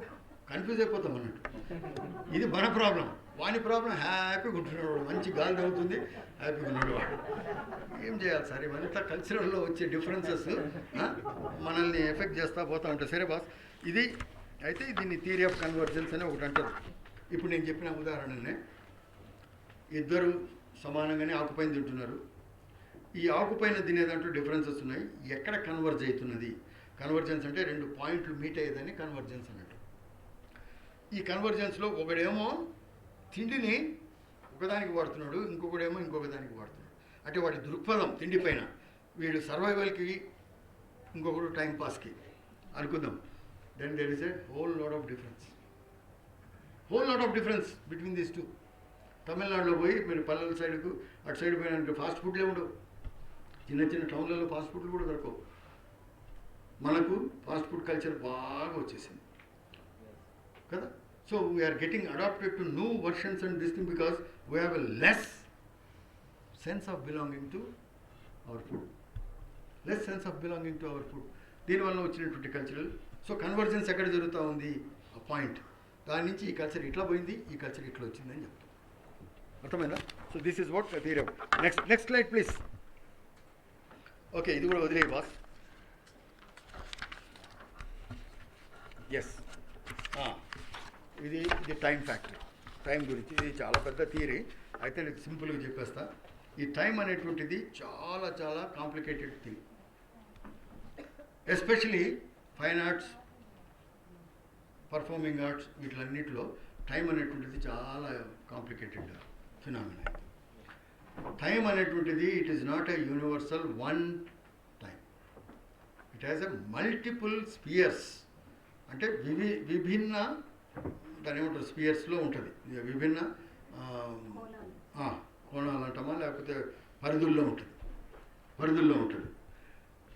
కన్ఫ్యూజ్ అయిపోతాం అన్నట్టు. ఇది మన ప్రాబ్లం. వాని ప్రాబ్లం హ్యాపీగా ఉంటున్నాడు వాడు, మంచి గాలి తగ్గుతుంది, హ్యాపీగా ఉన్నాడు వాడు. ఏం చేయాలి సార్? ఇవంతా కల్చరల్లో వచ్చే డిఫరెన్సెస్ మనల్ని ఎఫెక్ట్ చేస్తూ పోతూ ఉంటాయి. సరే బాస్, ఇది అయితే దీన్ని థియరీ ఆఫ్ కన్వర్జెన్స్ అని ఒకటి అంటారు. ఇప్పుడు నేను చెప్పిన ఉదాహరణనే, ఇద్దరు సమానంగానే ఆకుపైన తింటున్నారు. ఈ ఆకుపైన తినేదంటూ డిఫరెన్సెస్ ఉన్నాయి. ఎక్కడ కన్వర్జ్ అవుతున్నది? కన్వర్జెన్స్ అంటే రెండు పాయింట్లు మీట్ అయ్యేదని కన్వర్జెన్స్ అన్నట్టు. ఈ కన్వర్జెన్స్లో ఒకడేమో తిండిని ఒకదానికి వాడుతున్నాడు, ఇంకొకడేమో ఇంకొక దానికి వాడుతున్నాడు. అంటే వాడి దృక్పథం తిండి పైన, వీడు సర్వైవల్కి, ఇంకొకడు టైం పాస్కి అనుకుందాం. Then there is a whole lot of difference between these two. తమిళనాడులో పోయి మీరు పల్లెల సైడ్కు అటు సైడ్ పోయిన ఫాస్ట్ ఫుడ్లే ఉండవు. చిన్న చిన్న టౌన్లలో ఫాస్ట్ ఫుడ్లు కూడా దొరకవు. మనకు ఫాస్ట్ ఫుడ్ కల్చర్ బాగా వచ్చేసింది కదా. So we are getting adapted to new versions and this thing because we have a less sense of belonging to our food. దీనివల్ల వచ్చినటువంటి కల్చరల్. సో కన్వర్జెన్స్ ఎక్కడ జరుగుతూ ఉంది, ఆ పాయింట్. దాని నుంచి ఈ కల్చర్ ఇట్లా పోయింది, ఈ కల్చర్ ఇట్లా వచ్చిందని చెప్తాం. అర్థమైందా? So this is what theory. Next slide please. Okay, ఇది కూడా వదిలే బాస్. ఎస్, ఇది టైం ఫ్యాక్టర్. టైం గురించి ఇది చాలా పెద్ద థియరీ, అయితే నేను సింపుల్గా చెప్పేస్తా. ఈ టైం అనేటువంటిది చాలా చాలా complicated thing. Especially fine arts, performing arts, వీటిలన్నిటిలో టైం అనేటువంటిది చాలా కాంప్లికేటెడ్ ఫినామినా. టైం అనేటువంటిది it is not a universal one time. It has a multiple spheres. అంటే విభిన్న, దాని ఏమంటారు, స్పియర్స్లో ఉంటుంది. విభిన్న కోణాలు అంటామా, లేకపోతే పరిధుల్లో ఉంటుంది.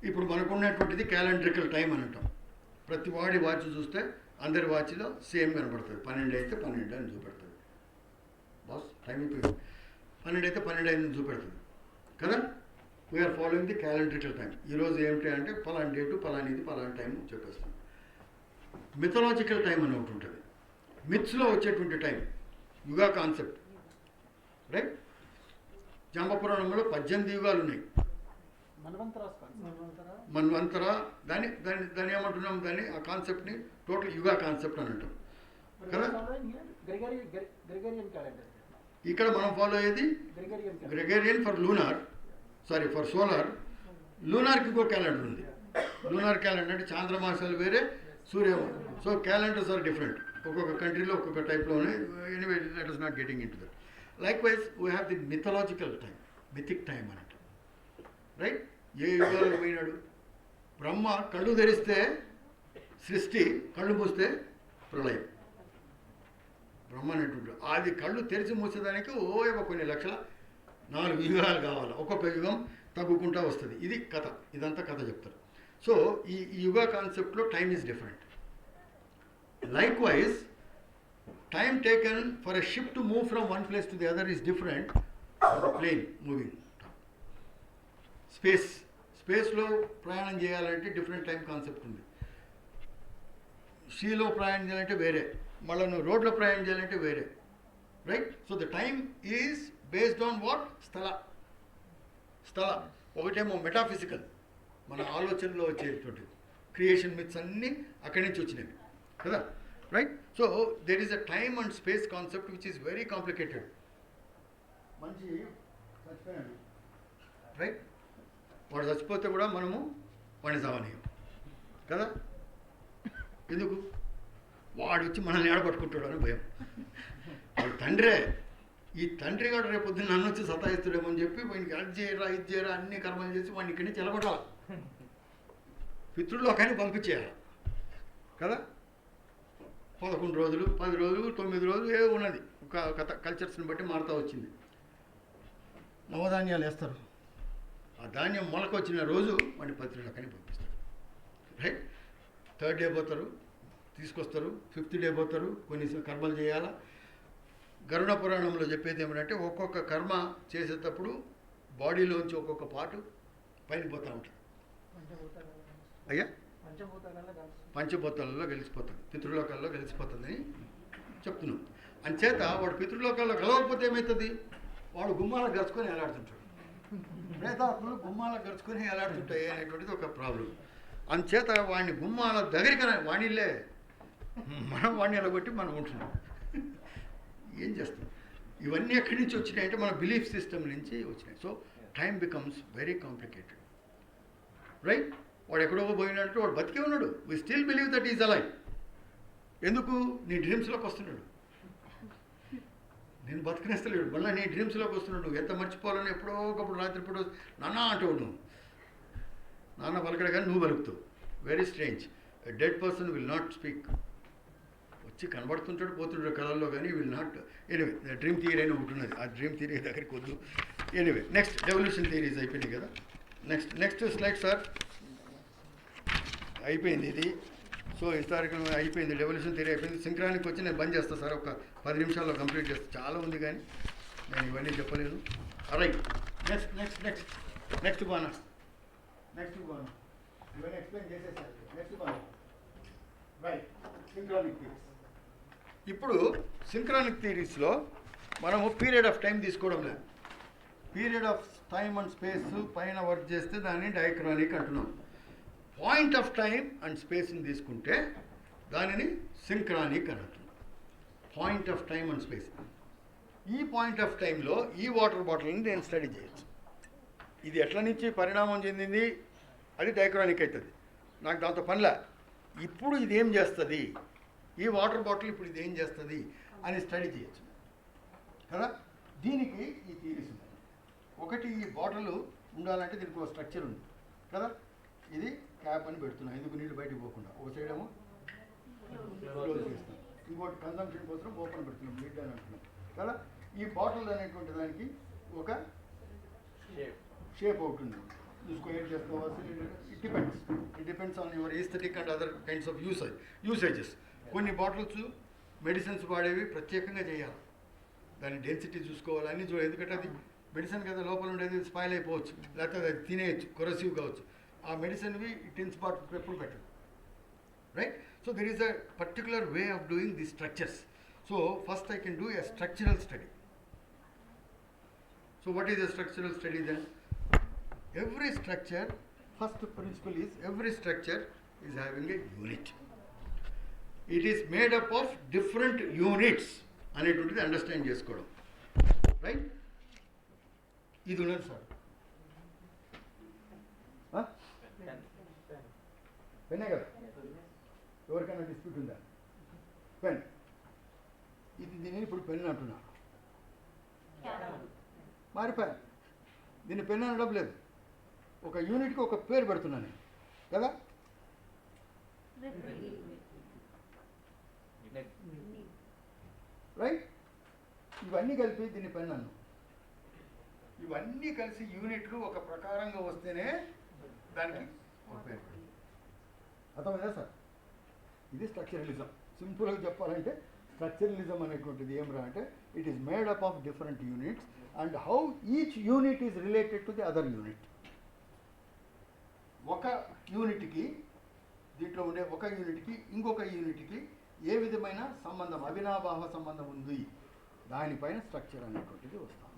ఇప్పుడు మనకు ఉన్నటువంటిది క్యాలెండ్రికల్ టైం అని అంటాం. ప్రతి వాడి వాచ్ చూస్తే అందరి వాచ్లో సేమ్ కనబడుతుంది. 12 అయితే 12 అని చూపెడుతుంది. బాస్ టైం అయిపోయింది. 12 అయితే 12 అని చూపెడుతుంది కదా. We are following the calendrical time. ఈరోజు ఏమిటి అంటే పలానా డేటు, పలానిది, పలానా టైం చెప్పేస్తాం. మిథలాజికల్ టైం అని ఒకటి ఉంటుంది. మిత్స్లో వచ్చేటువంటి టైం, యుగా కాన్సెప్ట్, రైట్. జాంబపురాణంలో 18 యుగాలు ఉన్నాయి. మన్వంతర దాన్ని ఏమంటున్నాం, దాన్ని ఆ కాన్సెప్ట్ని టోటల్ యుగా కాన్సెప్ట్ అని అంటాం కదా. ఇక్కడ మనం ఫాలో అయ్యేది గ్రెగేరియన్ ఫర్ సోలార్. లూనార్కి ఇంకో క్యాలెండర్ ఉంది. లూనార్ క్యాలెండర్ అంటే చాంద్రమాసాలు వేరే, సూర్య. So calendars are different. ఒక్కొక్క కంట్రీలో ఒక్కొక్క టైప్లో ఉన్నాయి. Anyway, that is not getting into that. Like wise we have the mythological time, mythic time అని అంటాం, రైట్. ఏ యుగాలకు పోయినాడు బ్రహ్మ? కళ్ళు తెరిస్తే సృష్టి, కళ్ళు మూస్తే ప్రళయం. బ్రహ్మ అనేటువంటి అది కళ్ళు తెరిచి మూసేదానికి కొన్ని లక్షల 4 యుగాలు కావాలి. ఒక్కొక్క యుగం తగ్గుకుంటూ వస్తుంది. ఇది కథ, ఇదంతా కథ చెప్తారు. సో ఈ యుగా కాన్సెప్ట్లో time is different. Likewise time taken for a ship to move from one place to the other is different plane moving. స్పేస్లో ప్రయాణం చేయాలంటే డిఫరెంట్ టైం కాన్సెప్ట్ ఉంది. సీలో ప్రయాణం చేయాలంటే వేరే, మళ్ళీ నువ్వు రోడ్లో ప్రయాణం చేయాలంటే వేరే, right. So the time is based on what? స్థల. ఒకటేమో మెటాఫిజికల్, మన ఆలోచనలో వచ్చేటువంటి క్రియేషన్ మిత్స్ అన్నీ అక్కడి నుంచి వచ్చినవి కదా, right. So there is a time and space concept which is very complicated. మంచి చచ్చిపోయాడు, రైట్. వాడు చచ్చిపోతే కూడా మనము వాడిని చావనీయం కదా. ఎందుకు? వాడు వచ్చి మనల్ని ఏడపట్టుకుంటాడు అని భయం. వాడు తండ్రే. ఈ తండ్రి గారు రేపు పొద్దున్న నన్ను వచ్చి సతాయిస్తాడేమో అని చెప్పి వాడికి అది చేయరా, ఇది చేయరా, అన్ని కర్మలు చేసి వాడిని ఇక్కడి నుంచి ఎలగొట్టాలి, పితృలోకాన్ని పంపించేయాలి కదా. 11 రోజులు, 10 రోజులు, 9 రోజులు ఏ ఉన్నది. ఒక కల్చర్స్ని బట్టి మారుతూ వచ్చింది. నవధాన్యాలు వేస్తారు. ఆ ధాన్యం మొలకొచ్చిన రోజు వాడిని పితృలోకాన్ని పంపిస్తారు, రైట్. 3rd డే పోతారు, తీసుకొస్తారు. 5th డే పోతారు, కొన్ని కర్మలు చేయాలా. గరుడ పురాణంలో చెప్పేది ఏమంటే ఒక్కొక్క కర్మ చేసేటప్పుడు బాడీలోంచి ఒక్కొక్క పాటు పైన పోతూ ఉంటుంది. అయ్యా, పంచభూతాలలో గెలిచిపోతుంది, పితృలోకాల్లో గెలిచిపోతుందని చెప్తున్నాం. అంచేత వాడు పితృలోకాల్లో గెలవకపోతే ఏమవుతుంది? వాడు గుమ్మాలకు గరుచుకొని ఎలాడుతుంటాడు. ప్రేతాత్మలు గుమ్మాలకు గరుచుకొని ఎలాడుతుంటాయి అనేటువంటిది ఒక ప్రాబ్లం. అంచేత వాడిని గుమ్మాల దగ్గరికి వాణిలే మనం వాడిని ఎలగొట్టి మనం ఉంటున్నాం. ఏం చేస్తాం? ఇవన్నీ ఎక్కడి నుంచి వచ్చినాయి అంటే మన బిలీఫ్ సిస్టమ్ నుంచి వచ్చినాయి. So time becomes very complicated, right. వాడు ఎక్కడో పోయినట్టు వాడు బతికే ఉన్నాడు. We still believe that is alive. ఎందుకు? నీ డ్రీమ్స్లోకి వస్తున్నాడు. నేను బతికినేస్తలేడు, మళ్ళీ నీ డ్రీమ్స్లోకి వస్తున్నాడు. నువ్వు ఎంత మర్చిపోవాలని ఎప్పుడో ఒకప్పుడు రాత్రిపూట నాన్న అంటావు. నువ్వు నాన్న పలకడు కానీ నువ్వు పలుకుతావు. Very strange. Dead person will not speak. వచ్చి కనబడుతుంటాడు, పోతుంటాడు కళల్లో, కానీ will not. Anyway, dream theory అని ఒకటి ఉన్నది. ఆ డ్రీమ్ థియరీ దగ్గరికి వద్దు. ఎనివే, నెక్స్ట్ డెవల్యూషన్ థియరీస్ అయిపోయింది కదా. Next slide sir. అయిపోయింది ఇది. సో హిస్టారికల్ అయిపోయింది, డెవల్యూషన్ థియరీ అయిపోయింది. సింక్రానికి వచ్చి నేను బంద్ చేస్తాను సార్, ఒక 10 నిమిషాల్లో కంప్లీట్ చేస్తాను. చాలా ఉంది కానీ నేను ఇవన్నీ చెప్పలేను. రైట్, నెక్స్ట్ బానా ఇవన్నీ ఎక్స్ప్లెయిన్ చేసేసారు. నెక్స్ట్ బానా రైట్, సింక్రానిక్ థియరీస్. ఇప్పుడు సింక్రానిక్ థియరీస్లో మనము పీరియడ్ ఆఫ్ టైం తీసుకోవడం లేదు. Period of time and space పైన వర్క్ చేస్తే దాన్ని డయాక్రానిక్ అంటున్నాం. పాయింట్ ఆఫ్ టైం అండ్ స్పేస్ని తీసుకుంటే దానిని సింక్రానిక్ అని అంటున్నాం. Point of time and space. ఈ పాయింట్ ఆఫ్ టైంలో ఈ వాటర్ బాటిల్ని నేను స్టడీ చేయొచ్చు. ఇది ఎట్ల నుంచి పరిణామం చెందింది, అది డయాక్రానిక్ అవుతుంది. నాకు దాంతో పనిలే. ఇప్పుడు ఇది ఏం చేస్తుంది, ఈ వాటర్ బాటిల్ ఇప్పుడు ఇది ఏం చేస్తుంది అని స్టడీ చేయొచ్చు కదా. దీనికి ఈ థియరీస్ ఉన్నాయి. ఒకటి, ఈ బాటిల్ ఉండాలంటే దీనికి ఒక స్ట్రక్చర్ ఉంది కదా. ఇది క్యాప్ అని పెడుతున్నాం, ఎందుకు నీళ్ళు బయటకు పోకుండా. ఒక సైడ్ ఏమో క్లోజ్ చేస్తాం, ఇంకోటి కన్సంప్షన్ కోసం ఓపెన్ పెడుతున్నాం, లిడ్ అని అంటున్నాం కదా. ఈ బాటిల్ అనేటువంటి దానికి ఒక షేప్ అవుతుంది. స్క్వేర్ చేసుకోవాల్సి, it depends on your aesthetic and other kinds of usages. కొన్ని బాటిల్స్ మెడిసిన్స్ వాడేవి ప్రత్యేకంగా చేయాలి, దాని డెన్సిటీ చూసుకోవాలి, అన్నీ చూడాలి. ఎందుకంటే అది మెడిసిన్ కదా, లోపల ఉండేది స్పాయిల్ అయిపోవచ్చు, లేకపోతే అది తినేయచ్చు, కొరసివ్ కావచ్చు. ఆ మెడిసిన్వి టిన్ స్పాట్ ఎప్పుడు పెట్టదు, right. So there is a particular way of doing the structures. So first I can do a structural study. So what is a structural study then? Every structure, first principle is every structure is having a unit. It is made up of different units అనేటువంటిది understand చేసుకోవడం, right. ఇది ఉన్నది sir, పెన్నే కదా. ఎవరికైనా dispute ఉందా? Pen. ఇది నేను ఇప్పుడు పెన్ అంటున్నా, మారిపోయా. దీన్ని పెన్ అనడం లేదు, ఒక యూనిట్కి ఒక పేరు పెడుతున్నాను కదా. రైట్. ఇవన్నీ కలిపి దీన్ని పెన్ అన్నాను. ఇవన్నీ కలిసి యూనిట్లు ఒక ప్రకారంగా వస్తేనే దానికి ఒక పేరు. అర్థమైందా సార్? ఇది స్ట్రక్చరలిజం. సింపుల్గా చెప్పాలంటే స్ట్రక్చరలిజం అనేటువంటిది ఏమిరా అంటే, it is made up of different units and how each unit is related to the other unit. ఒక యూనిట్కి, దీంట్లో ఉండే ఒక యూనిట్కి ఇంకొక యూనిట్కి ఏ విధమైన సంబంధం, అవినాభావ సంబంధం ఉంది, దానిపైన స్ట్రక్చర్ అనేటువంటిది వస్తాం.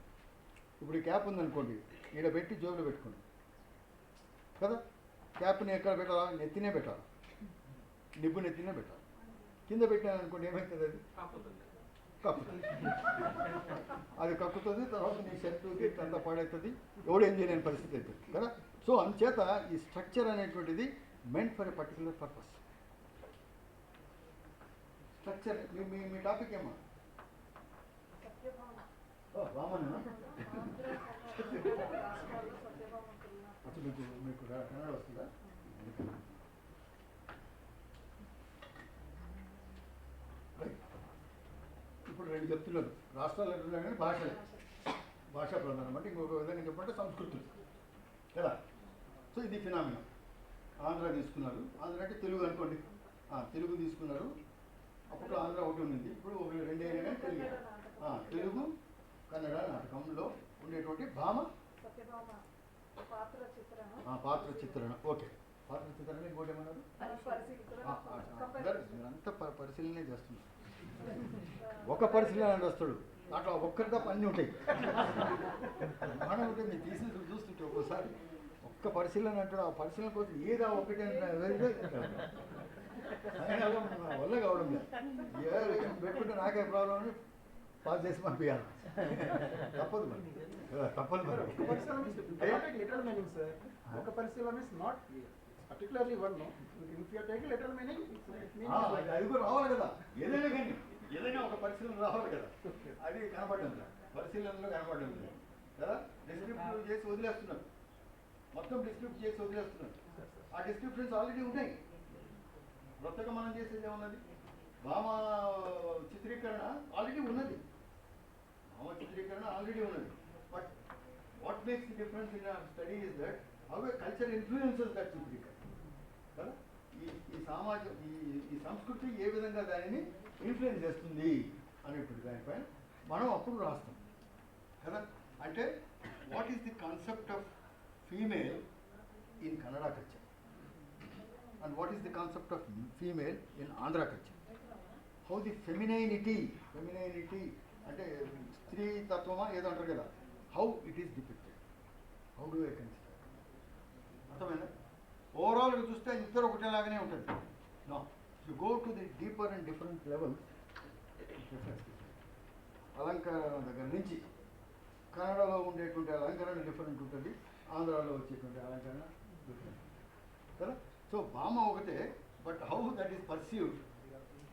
ఇప్పుడు ఈ క్యాప్ ఉందనుకోండి, ఈడ పెట్టి జోబులో పెట్టుకోండి కదా. క్యాప్ని ఎక్కడ పెట్టాలా? నెత్తినే పెట్టాలి, నిబ్బు నెత్తినే పెట్టాలి. కింద పెట్టాను అనుకోండి, ఏమవుతుంది? అది కక్కుతుంది. అది కక్కుతుంది, తర్వాత నీ షర్టు అంతా పాడవుతుంది, ఎవడు ఏం చేయలేని పరిస్థితి అవుతుంది కదా. సో అందుచేత ఈ స్ట్రక్చర్ అనేటువంటిది meant for a particular purpose. Structure. Me topic ఏమో రామన్నా? అసలు మీకు కన్నడ వస్తుందా? ఇప్పుడు రెండు చెప్తున్నారు, రాష్ట్రాలు ఎట్లా కానీ భాషలే, భాషా ప్రధానం అంటే ఇంకొక విధంగా చెప్పంటే సంస్కృతులు కదా. సో ఇది ఫినామినా. ఆంధ్ర తీసుకున్నారు, ఆంధ్ర అంటే తెలుగు అనుకోండి, తెలుగు తీసుకున్నారు. అప్పుడు ఆంధ్ర ఒకటి ఉంది, ఇప్పుడు ఒక రెండు అయినా కానీ తెలుగు. తెలుగు కన్నడ నాటకంలో ఉండేటువంటి భామ పాత్ర చిత్రణ. ఓకే, పాత్ర చిత్రణ. ఇంకోటి ఏమన్నారు? మీరంతా పరిశీలనే చేస్తున్నారు. ఒక పరిశీలన వస్తాడు, అట్లా ఒక్కరి తప్ప అన్నీ ఉంటాయి. మనం ఉంటే మీరు తీసి చూస్తుంటే ఒక్కోసారి ఒక్క పరిశీలన అంటాడు, ఆ పరిశీలన కోసం ఏదో ఒకటి వల్ల కావడం లేదు. పెట్టుకుంటే నాకే ప్రాబ్లం అని పాస్ చేసి పంపించాలి. తప్పదు మరి, తప్పదు మరి. ఒక పరిశీలన is not particularly one, no? If you are taking literal meaning, it means like అది కూడా రావాలి కదా, ఏదైనా కానీ ఏదైనా ఒక పరిశీలన రావాలి కదా, అది కనపడడం లేదు, పరిశీలనలో కనపడడం లేదు కదా. డిస్క్రిప్టివ్ చేసి వదిలేస్తున్నారు, మొత్తం డిస్క్రిప్ట్ చేసి వదిలేస్తున్నారు. ఆ డిస్క్రిప్షన్స్ ఆల్రెడీ ఉన్నాయి. కొత్తగా మనం చేసేది ఏమన్నది, భామ చిత్రీకరణ ఆల్రెడీ ఉన్నది, భామ చిత్రీకరణ ఆల్రెడీ ఉన్నది. But what makes the difference in our study is that how A culture influences that చిత్రీకరణ కదా. ఈ సమాజం ఈ సంస్కృతి ఏ విధంగా దానిని ఇన్ఫ్లుయెన్స్ చేస్తుంది అనేటువంటి దానిపైన మనం అప్పుడు రాస్తాం కదా. అంటే what is the concept of female in Kannada culture and what is the concept of female in Andhra culture? How the femininity అంటే స్త్రీ తత్వమా ఏదో అంటారు కదా, how it is depicted, how do I consider? అర్థమైందా? ఓవరాల్గా చూస్తే ఇద్దరు ఒకటేలాగానే ఉంటుంది. No, you go to the deeper and different levels. అలంకరణ దగ్గర నుంచి కన్నడలో ఉండేటువంటి అలంకరణ డిఫరెంట్ ఉంటుంది, ఆంధ్రాలో వచ్చేటువంటి అలంకరణ డిఫరెంట్ కదా. సో భామ ఒకటే, but how that is perceived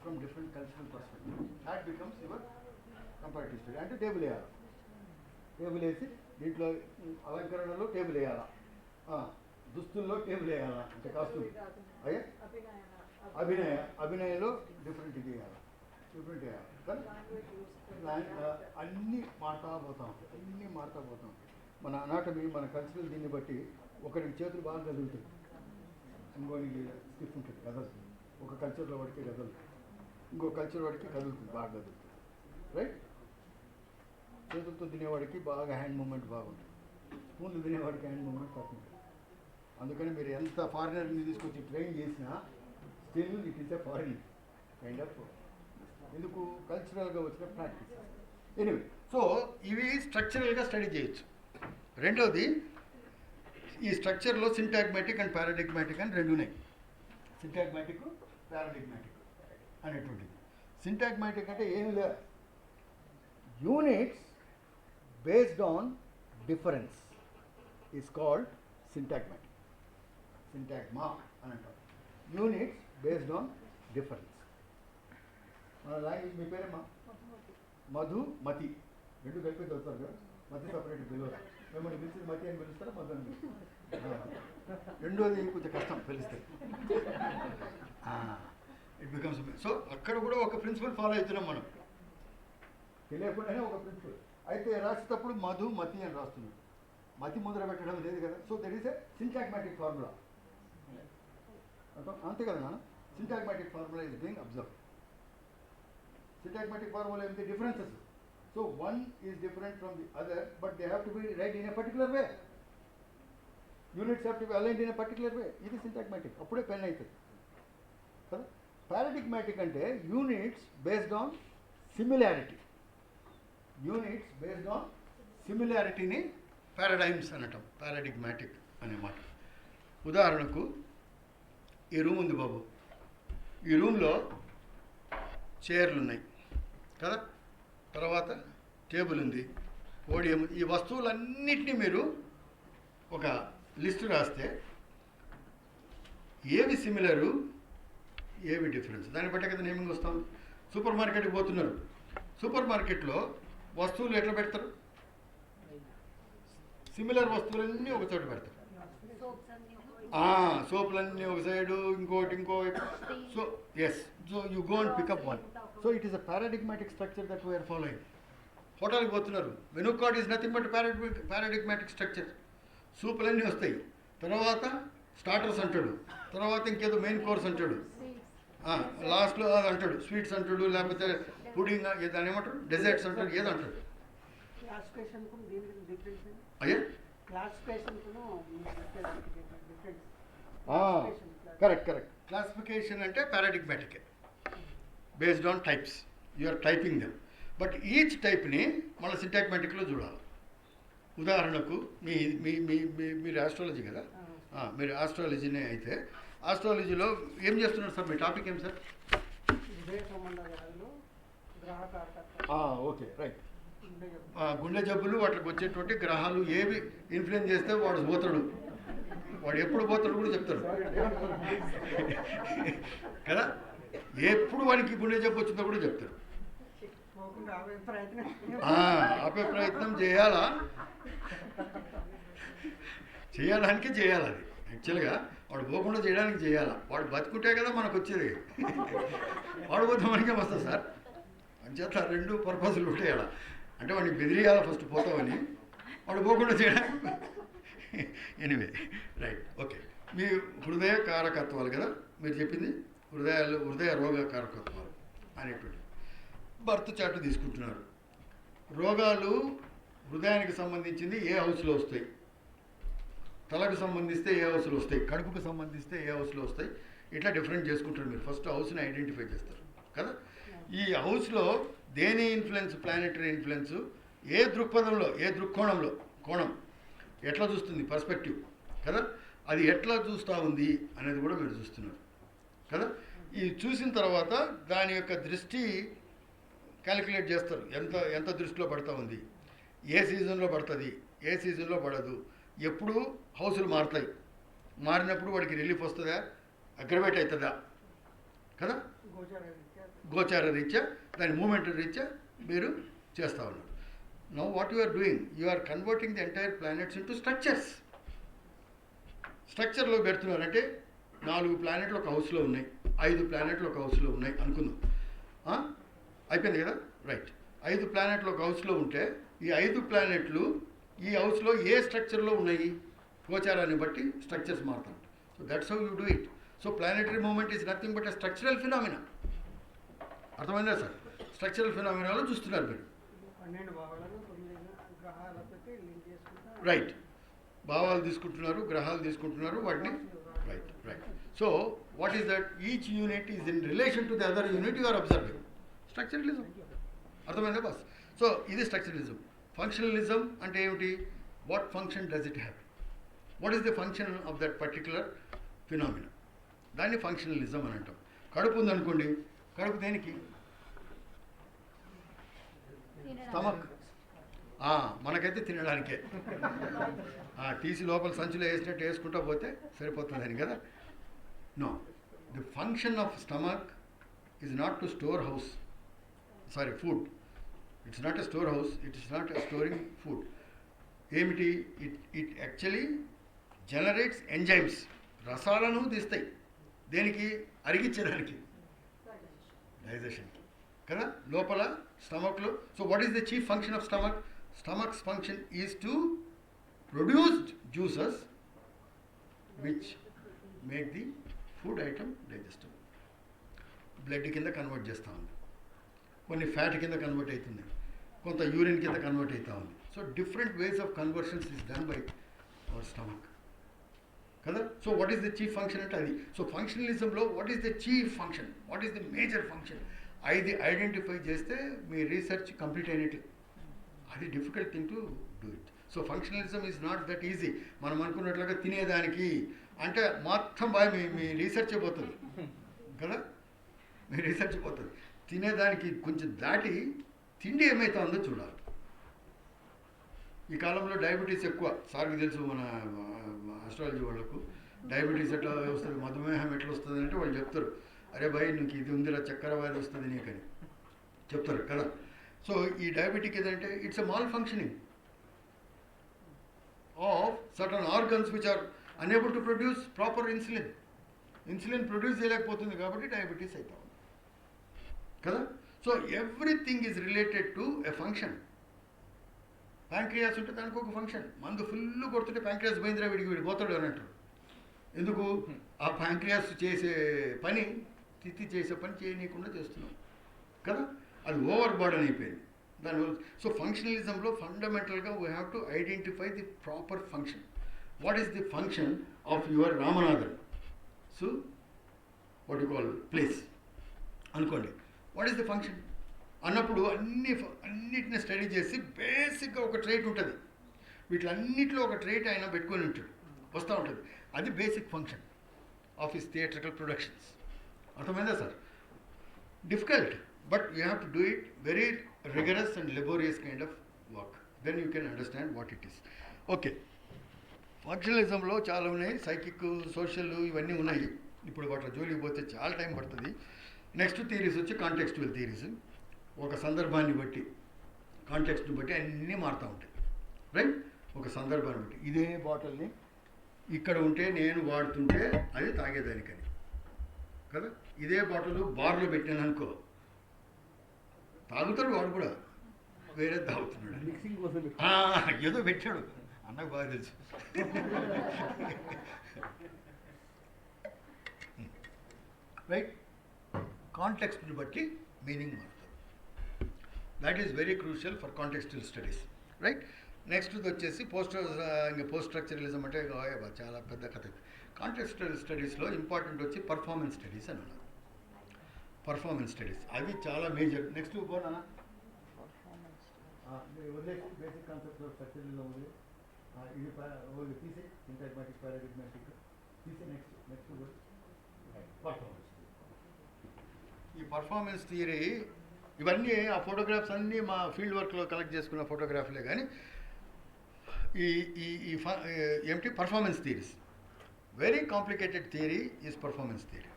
from different cultural perspective, that becomes your comparative study. అంటే టేబుల్ వేయాలి, టేబుల్ వేసి దీంట్లో అలంకరణలో టేబుల్ వేయాలా, దుస్తుల్లో టేబుల్ వేయాలా, అంటే కాస్ట్యూమ్ అయ్యే అభినయంలో డిఫరెంట్ ఇది వేయాలి, డిఫరెంట్ వేయాలి కదా. అన్నీ మారుతా పోతాం, మన అనాటమీ మన కల్చరల్ దీన్ని బట్టి ఒకరికి చేతులు బాగా కదులుతాయి, ఇంకోనికి స్టిఫ్ ఉంటుంది, కదలుతుంది. ఒక కల్చర్లో వాడికి కదలుతుంది, ఇంకో కల్చర్ వాడికి కదులుతుంది, బాగా కదులుతుంది. రైట్? చేతులతో తినేవాడికి బాగా హ్యాండ్ మూమెంట్ బాగుంటుంది, స్పూన్లు తినేవాడికి హ్యాండ్ మూమెంట్ తక్కువ ఉంటుంది. అందుకని మీరు ఎంత ఫారినర్ని తీసుకొచ్చి ట్రైన్ చేసినా still it is a foreign kind of, ఎందుకు కల్చరల్గా వచ్చిన ప్రాక్టీస్. ఎనివే, సో ఇవి స్ట్రక్చరల్గా స్టడీ చేయొచ్చు. రెండోది, ఈ స్ట్రక్చర్లో సింటాగ్మాటిక్ అండ్ పారాడిగ్మాటిక్ అని రెండు ఉన్నాయి. సింటాగ్మాటిక్, పారాడిగ్మాటిక్ అనేటువంటిది. సింటాగ్మాటిక్ అంటే ఏమి లేదు, units based on difference is called syntagmatic. Syntagma అని అంటారు, యూనిట్స్ బేస్డ్ ఆన్ డిఫరెన్స్. మన లాంగ్వేజ్, మీ పేరేమా? మధు, మతి రెండు కలిపి చదువుతారు కదా, మతి సపరేట్ పిలవరు. మిమ్మల్ని పిలిచి మతి అని పిలుస్తారా, మధు అని పిలుస్తారు? రెండోది కొంచెం కష్టం పిలిస్తే, ఇట్ బికమ్స్. సో అక్కడ కూడా ఒక ప్రిన్సిపల్ ఫాలో అవుతున్నాం మనం, తెలియకుండానే ఒక ప్రిన్సిపల్. అయితే రాసేటప్పుడు మధు, మతి అని రాస్తున్నాం, మతి ముద్ర పెట్టడం లేదు కదా. So that is a syntagmatic formula, అంతే కదా నాన్న. Syntagmatic formula is being observe. Syntagmatic formula ఏంటి? Differences. So one is different from the other, but they have to be read in a particular way. Units have to be aligned in a particular way. It is syntagmatic. అప్పుడే pen అవుతుంది కదా. Paradigmatic అంటే units based on సిమిలారిటీ. యూనిట్స్ based ఆన్ సిమిలారిటీని paradigms అనటం, paradigmatic అనే మాట. ఉదాహరణకు ఈ రూమ్ ఉంది బాబు, ఈ రూమ్లో చైర్లు ఉన్నాయి కదా, తర్వాత టేబుల్ ఉంది, పోడియం. ఈ వస్తువులన్నింటినీ మీరు ఒక లిస్టు రాస్తే ఏవి సిమిలరు, ఏవి డిఫరెన్స్, దాన్ని బట్టే కదా నేమింగ్ వస్తాం. సూపర్ మార్కెట్కి పోతున్నారు, సూపర్ మార్కెట్లో వస్తువులు ఎట్లా పెడతారు? సిమిలర్ వస్తువులన్నీ ఒక చోట పెడతారు. సోపులన్నీ ఒక సైడు, ఇంకోటి. So yes, so you go and pick up one. So it is a paradigmatic structure that we are following. హోటల్కి పోతున్నారు, menu card is nothing but paradigmatic structure. సూపులన్నీ వస్తాయి, తర్వాత స్టార్టర్స్ అంటాడు, తర్వాత ఇంకేదో మెయిన్ కోర్స్ అంటాడు, లాస్ట్లో అది అంటాడు, స్వీట్స్ అంటాడు, లేకపోతే పుడింగ్, దాన్ని ఏమంటాడు, డెజర్ట్స్ అంటాడు, ఏదో అంటాడు. అయ్యా కరెక్ట్. క్లాసిఫికేషన్ అంటే పారాడిగ్మాటికే, based on types. You are typing them, but each టైప్ని మళ్ళీ సింటాగ్మాటిక్లో చూడాలి. ఉదాహరణకు మీరు ఆస్ట్రాలజీ కదా, మీరు ఆస్ట్రాలజీనే అయితే ఆస్ట్రాలజీలో ఏం చేస్తున్నారు సార్? మీ టాపిక్ ఏం సార్? Okay, right. గుండె జబ్బులు, వాటికి వచ్చేటువంటి గ్రహాలు ఏవి ఇన్ఫ్లుయెన్స్ చేస్తే వాడు పోతాడు వాడు ఎప్పుడు పోతాడు కూడా చెప్తారు కదా, ఎప్పుడు వానికి గుండె జబ్బు వచ్చిందో కూడా చెప్తారు. ఆపే ప్రయత్నం చేయాలా, చేయడానికి చేయాలి. అది యాక్చువల్గా వాడు పోకుండా చేయడానికి చేయాలా. వాడు బతుకుంటే కదా మనకు వచ్చేది, వాడు పోతే మనకే వస్తుంది సార్. అంచేత రెండు పర్పస్లు ఉంటాయి అలా. అంటే వాడిని బెదిరియాల ఫస్ట్ పోతామని, వాడు పోకుండా చేయడానికి. Anyway right, okay. మీ హృదయ కారకత్వాలు కదా మీరు చెప్పింది, హృదయ రోగ కారకత్వాలు అనేటువంటి బర్త్ చార్ట్ తీసుకుంటున్నారు. రోగాలు హృదయానికి సంబంధించింది ఏ హౌస్లో వస్తాయి, తలకు సంబంధిస్తే ఏ హౌస్లో వస్తాయి, కడుపుకు సంబంధిస్తే ఏ హౌస్లో వస్తాయి, ఇట్లా డిఫరెంట్ చేసుకుంటారు. మీరు ఫస్ట్ హౌస్ని ఐడెంటిఫై చేస్తారు కదా. ఈ హౌస్లో దేని ఇన్ఫ్లుయెన్స్, ప్లానెటరీ ఇన్ఫ్లుయెన్స్, ఏ దృక్పథంలో, ఏ దృక్కోణంలో, కోణం ఎట్లా చూస్తుంది, పర్స్పెక్టివ్ కదా, అది ఎట్లా చూస్తూ ఉంది అనేది కూడా మీరు చూస్తున్నారు కదా. ఈ చూసిన తర్వాత దాని యొక్క దృష్టి క్యాలిక్యులేట్ చేస్తారు, ఎంత దృష్టిలో పడుతూ ఉంది, ఏ సీజన్లో పడుతుంది, ఏ సీజన్లో పడదు, ఎప్పుడు హౌసులు మారుతాయి, మారినప్పుడు వాడికి రిలీఫ్ వస్తుందా, అగ్రవేట్ అవుతుందా కదా. గోచార రీత్యా దాని మూమెంట్ రీత్యా మీరు చేస్తూ ఉన్నారు. Now what you are doing, you are converting the entire planets into structures. స్ట్రక్చర్లో పెడుతున్నారు. అంటే 4 ప్లానెట్లు ఒక హౌస్లో ఉన్నాయి, 5 ప్లానెట్లు ఒక హౌస్లో ఉన్నాయి అనుకుందాం. అయిపోయింది కదా, రైట్. 5 ప్లానెట్లు ఒక హౌస్లో ఉంటే ఈ 5 ప్లానెట్లు ఈ హౌస్లో ఏ స్ట్రక్చర్లో ఉన్నాయి, గోచారాన్ని బట్టి స్ట్రక్చర్స్ మారుతాయి. So that's how you do it. So planetary movement is nothing but a structural phenomena. అర్థమైందా సార్? స్ట్రక్చరల్ ఫినామినాలో చూస్తున్నారు మీరు. రైట్, భావాలు తీసుకుంటున్నారు, గ్రహాలు తీసుకుంటున్నారు, వాటిని right right. So what is that, each unit is in relation to the other unit you are observing. Structuralism అర్థమైందా బాస్? సో ఇది స్ట్రక్చరలిజం. ఫంక్షనలిజం అంటే ఏమిటి, what function does it have, what is the function of that particular phenomena, దాన్ని ఫంక్షనలిజం అని అంటాం. కడుపు ఉందనుకోండి, కడుపు దేనికి, స్టమక్. మనకైతే తినడానికే, తీసి లోపల సంచులో వేసినట్టు వేసుకుంటూ పోతే సరిపోతుందని కదా. No, the function of stomach is not to store house, sorry food. It's not a store house, it's not a storing food. ఏమిటి, ఇట్ యాక్చువల్లీ జనరేట్స్ ఎంజైమ్స్, రసాలను తీస్తాయి. దేనికి, అరిగించడానికి, డైజెషన్కి కదా, లోపల స్టమక్లో. So what is the chief function of stomach? Stomach's function is to produce juices which make the food item digestible. Blood కింద కన్వర్ట్ చేస్తూ ఉంది, కొన్ని ఫ్యాట్ కింద కన్వర్ట్ అవుతుంది, కొంత యూరిన్ కింద కన్వర్ట్ అవుతూ ఉంది. So different ways of conversions is done by our stomach కదా. So what is the chief function అంటే అది. సో ఫంక్షనలిజంలో what is the chief function, what is the major function, అది ఐడెంటిఫై చేస్తే మీ రీసెర్చ్ కంప్లీట్ అయినట్టు. అది difficult thing to do it. So functionalism is not that easy. మనం అనుకున్నట్లుగా తినేదానికి అంటే మొత్తం బాగా మీ రీసెర్చ్ పోతుంది కదా, మీ రీసెర్చ్ పోతుంది. తినేదానికి కొంచెం దాటి తిండి ఏమైతే ఉందో చూడాలి. ఈ కాలంలో డయాబెటీస్ ఎక్కువ, సార్కి తెలుసు, మన ఆస్ట్రాలజీ వాళ్ళకు డయాబెటీస్ ఎట్లా వస్తుంది, మధుమేహం ఎట్లా వస్తుంది అంటే వాళ్ళు చెప్తారు, అరే భయ్ నీకు ఇది ఉందిరా, చక్కెర వ్యాధి వస్తుంది నీకని చెప్తారు కదా. సో ఈ డయాబెటిక్ ఏదంటే it's a malfunctioning of certain organs which are unable to produce proper insulin. Insulin produce చేయలేకపోతుంది కాబట్టి డయాబెటీస్ అవుతా ఉంది కదా. So everything is related to a function. Pancreas ఉంటే దానికి ఒక ఫంక్షన్. మందు ఫుల్ కొడుతుంటే ప్యాంక్రియాస్ పోయిందిరా వీడికి పోతాడు అని అంటారు. ఎందుకు, ఆ ప్యాంక్రియాస్ చేసే పని, తిత్తి చేసే పని చేయనీయకుండా చేస్తున్నాం కదా, అది ఓవర్ బర్డన్ అయిపోయింది దానివల్ల. సో ఫంక్షనలిజంలో ఫండమెంటల్గా we have to identify the proper function. What is the function of your Ramanathan, so what you call place అనుకోండి. వాట్ ఈస్ ది ఫంక్షన్ అన్నప్పుడు అన్నిటిని స్టడీ చేసి బేసిక్గా ఒక ట్రైట్ ఉంటుంది. వీటిలన్నిటిలో ఒక ట్రైట్ ఆయన పెట్టుకొని ఉంటాడు, వస్తూ ఉంటుంది. అది basic function of his theatrical productions. అర్థమైందా sir? Difficult, but you have to do it very rigorous and laborious kind of work. Then you can understand what it is. Okay, ఫంక్షనలిజంలో చాలా ఉన్నాయి, సైకిక్, సోషల్ ఇవన్నీ ఉన్నాయి. ఇప్పుడు వాటి జోలికి పోతే చాలా టైం పడుతుంది. నెక్స్ట్ థియరీస్ వచ్చి కాంటెక్స్టువల్ థియరీస్. ఒక సందర్భాన్ని బట్టి, కాంటెక్స్ట్ని బట్టి అన్నీ మారుతూ ఉంటాయి, రైట్? ఒక సందర్భాన్ని బట్టి ఇదే బాటిల్ని ఇక్కడ ఉంటే నేను వాడుతుంటే అది తాగేదానికని కదా. ఇదే బాటిల్ బార్లో పెట్టాను అనుకో, తాగుతాడు వాడు కూడా, వేరే తాగుతున్నాడు. మిక్సింగ్ కోసం ఏదో పెట్టాడు, అన్నకు బాగా తెలుసు. రైట్? కాంటెక్స్ట్ని బట్టి మీనింగ్ మారుతుంది. That is very crucial for contextual studies, right? Next వచ్చేసి పోస్ట్ స్ట్రక్చరలిజం అంటే చాలా పెద్ద కథ. కాంటెక్స్టువల్ స్టడీస్లో ఇంపార్టెంట్ వచ్చి పర్ఫార్మెన్స్ స్టడీస్ అని ఉన్నారు. పర్ఫార్మెన్స్ స్టడీస్ అవి చాలా మేజర్. నెక్స్ట్ పోనా బేసిక్ కాన్సెప్ట్స్ ఆఫ్ స్ట్రక్చరలిజం ఉంది. ఇది తీసే సింటాగ్మాటిక్, పారాడిగ్మాటిక్ తీసే. Next performance. ఈ పర్ఫార్మెన్స్ థియరీ ఇవన్నీ ఆ ఫోటోగ్రాఫ్స్ అన్నీ మా ఫీల్డ్ వర్క్లో కలెక్ట్ చేసుకున్న ఫోటోగ్రాఫ్లే. కానీ ఈ ఈ ఈ ఏమిటి performance theories, very complicated theory is performance theory.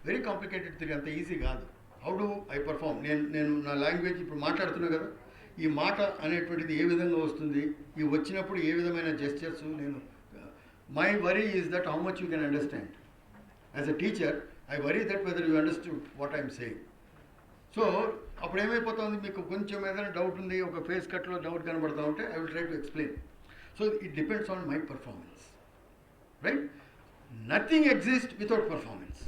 Very complicated theory, అంత ఈజీ కాదు. How do I perform? నేను నా లాంగ్వేజ్ ఇప్పుడు మాట్లాడుతున్నా కదా, ఈ మాట అనేటువంటిది ఏ విధంగా వస్తుంది, ఈ వచ్చినప్పుడు ఏ విధమైన జెస్చర్స్. నేను my worry is that how much you can understand. As a teacher I worry that whether you understood what I'm saying. So అప్పుడు ఏమైపోతుంది, మీకు కొంచెం ఏదైనా డౌట్ ఉంది, ఒక ఫేస్ కట్లో డౌట్ కనబడతా ఉంటే I will try to explain. So it depends on my performance, right? Nothing exist without performance.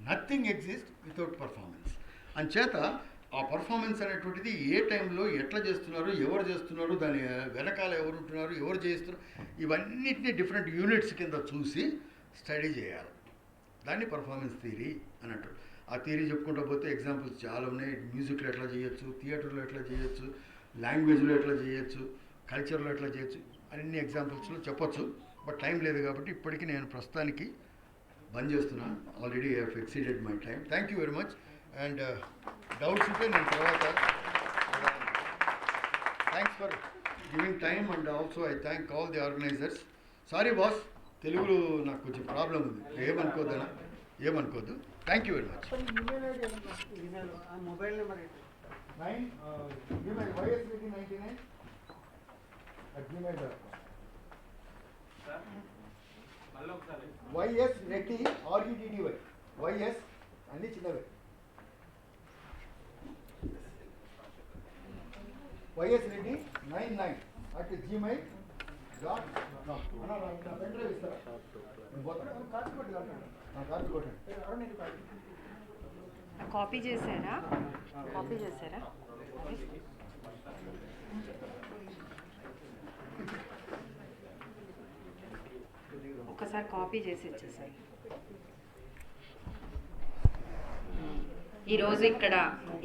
Nothing exist without performance. అంచేత ఆ పర్ఫార్మెన్స్ అనేటువంటిది ఏ టైంలో ఎట్లా చేస్తున్నారు, ఎవరు చేస్తున్నారు, దాని వెనకాల ఎవరు ఉంటున్నారు, ఎవరు చేస్తున్నారు, ఇవన్నిటిని డిఫరెంట్ యూనిట్స్ కింద చూసి స్టడీ చేయాలి. దాన్ని పర్ఫార్మెన్స్ థియరీ అని అంటారు. ఆ థియరీ చెప్పుకుంటూ పోతే ఎగ్జాంపుల్స్ చాలా ఉన్నాయి. మ్యూజిక్లో ఎట్లా చేయొచ్చు, థియేటర్లో ఎట్లా చేయొచ్చు, లాంగ్వేజ్లో ఎట్లా చేయొచ్చు, కల్చర్లో ఎట్లా చేయొచ్చు, అన్ని ఎగ్జాంపుల్స్లో చెప్పొచ్చు. బట్ టైం లేదు కాబట్టి ఇప్పటికీ నేను ప్రస్తుతానికి బంద్ చేస్తున్నాను. Already I have exceeded my time. Thank you very much. And doubts ఉంటే నేను తర్వాత thanks for giving time. And also I thank all the organisers. Sorry boss, తెలుగులో నాకు కొంచెం ప్రాబ్లం ఉంది, ఏమనుకోద్దనా, ఏమనుకోద్దు. Thank you very much. Mobile number ysreddy99@gmail.com. YS Reddy REDDY. YS అన్ని చిన్నవే. ysreddy99@gmail.com. పెన్డ్రైవ్ ఇస్తారా? కార్డు కొట్టండి. కాపీ చేశారా? కాపీ చేశారా? ఒకసారి కాపీ చేసి ఇచ్చేసారు. ఈరోజు ఇక్కడ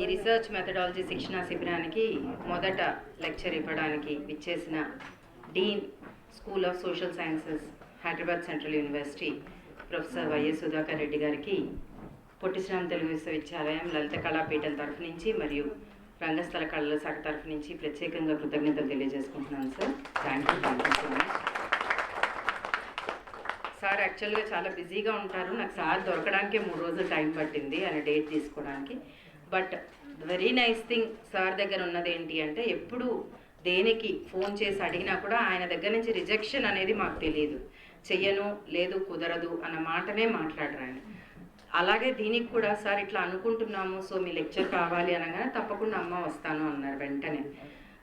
ఈ రీసెర్చ్ మెథడాలజీ శిక్షణా శిబిరానికి మొదట లెక్చర్ ఇవ్వడానికి విచ్చేసిన dean school of social sciences Hyderabad central university professor Y S Sudhakar Reddy గారికి పొట్టిశ్రామ్ తెలుగు విశ్వవిద్యాలయం లలిత కళాపీఠం తరఫు నుంచి మరియు రంగస్థల కళల శాఖ తరఫు నుంచి ప్రత్యేకంగా కృతజ్ఞతలు తెలియజేసుకుంటున్నాను sir. Thank you so much. Sir యాక్చువల్గా చాలా బిజీగా ఉంటారు. నాకు సార్ దొరకడానికే 3 రోజులు టైం పట్టింది ఆయన డేట్ తీసుకోవడానికి. But very nice thing sir దగ్గర ఉన్నది ఏంటి అంటే, ఎప్పుడు దేనికి ఫోన్ చేసి అడిగినా కూడా ఆయన దగ్గర నుంచి రిజెక్షన్ అనేది మాకు తెలియదు. చెయ్యను, లేదు, కుదరదు అన్న మాటనే మాట్లాడరు ఆయన. అలాగే దీనికి కూడా సార్ ఇట్లా అనుకుంటున్నాము, సో మీ లెక్చర్ కావాలి అనగానే తప్పకుండా అమ్మ వస్తాను అన్నారు వెంటనే.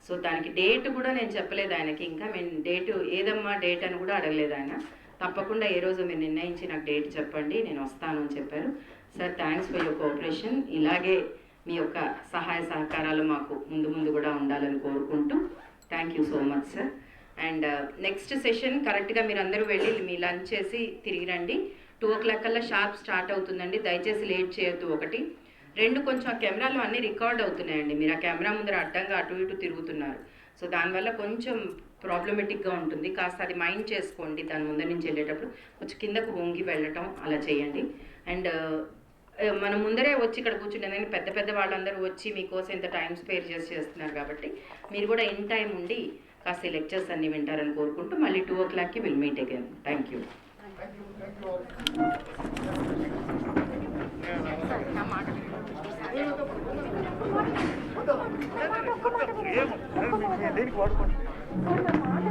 సో దానికి డేట్ కూడా నేను చెప్పలేదు ఆయనకి, ఇంకా మేము డేటు ఏదమ్మా డేట్ అని కూడా అడగలేదు ఆయన. తప్పకుండా ఏ రోజు మీరు నిర్ణయించి నాకు డేట్ చెప్పండి, నేను వస్తాను అని చెప్పారు. Sir thanks for your cooperation. ఇలాగే మీ యొక్క సహాయ సహకారాలు మాకు ముందు కూడా ఉండాలని కోరుకుంటూ thank you so much sir. And next session కరెక్ట్గా మీరు అందరూ వెళ్ళి మీ లంచ్ చేసి తిరిగి రండి. 2 o'clock కల్లా షార్ప్ స్టార్ట్ అవుతుందండి. దయచేసి లేట్ చేయొద్దు. 1, 2 కొంచెం ఆ కెమెరాలో అన్నీ రికార్డ్ అవుతున్నాయండి. మీరు ఆ కెమెరా ముందర అడ్డంగా అటు ఇటు తిరుగుతున్నారు. సో దానివల్ల కొంచెం ప్రాబ్లమెటిక్గా ఉంటుంది. కాస్త అది మైండ్ చేసుకోండి. దాని ముందర నుంచి వెళ్ళేటప్పుడు కొంచెం కిందకు వంగి వెళ్ళటం అలా చేయండి. అండ్ మనం ముందరే వచ్చి ఇక్కడ కూర్చుంటే పెద్ద వాళ్ళందరూ వచ్చి మీకోసం ఇంత టైం స్పేర్ చేస్తున్నారు కాబట్టి మీరు కూడా ఇన్ టైం ఉండి కాస్త లెక్చర్స్ అన్ని వింటారని కోరుకుంటూ మళ్ళీ 2 o'clockకి will meet again. Thank you. దేనికి వాడుకోండి. మాట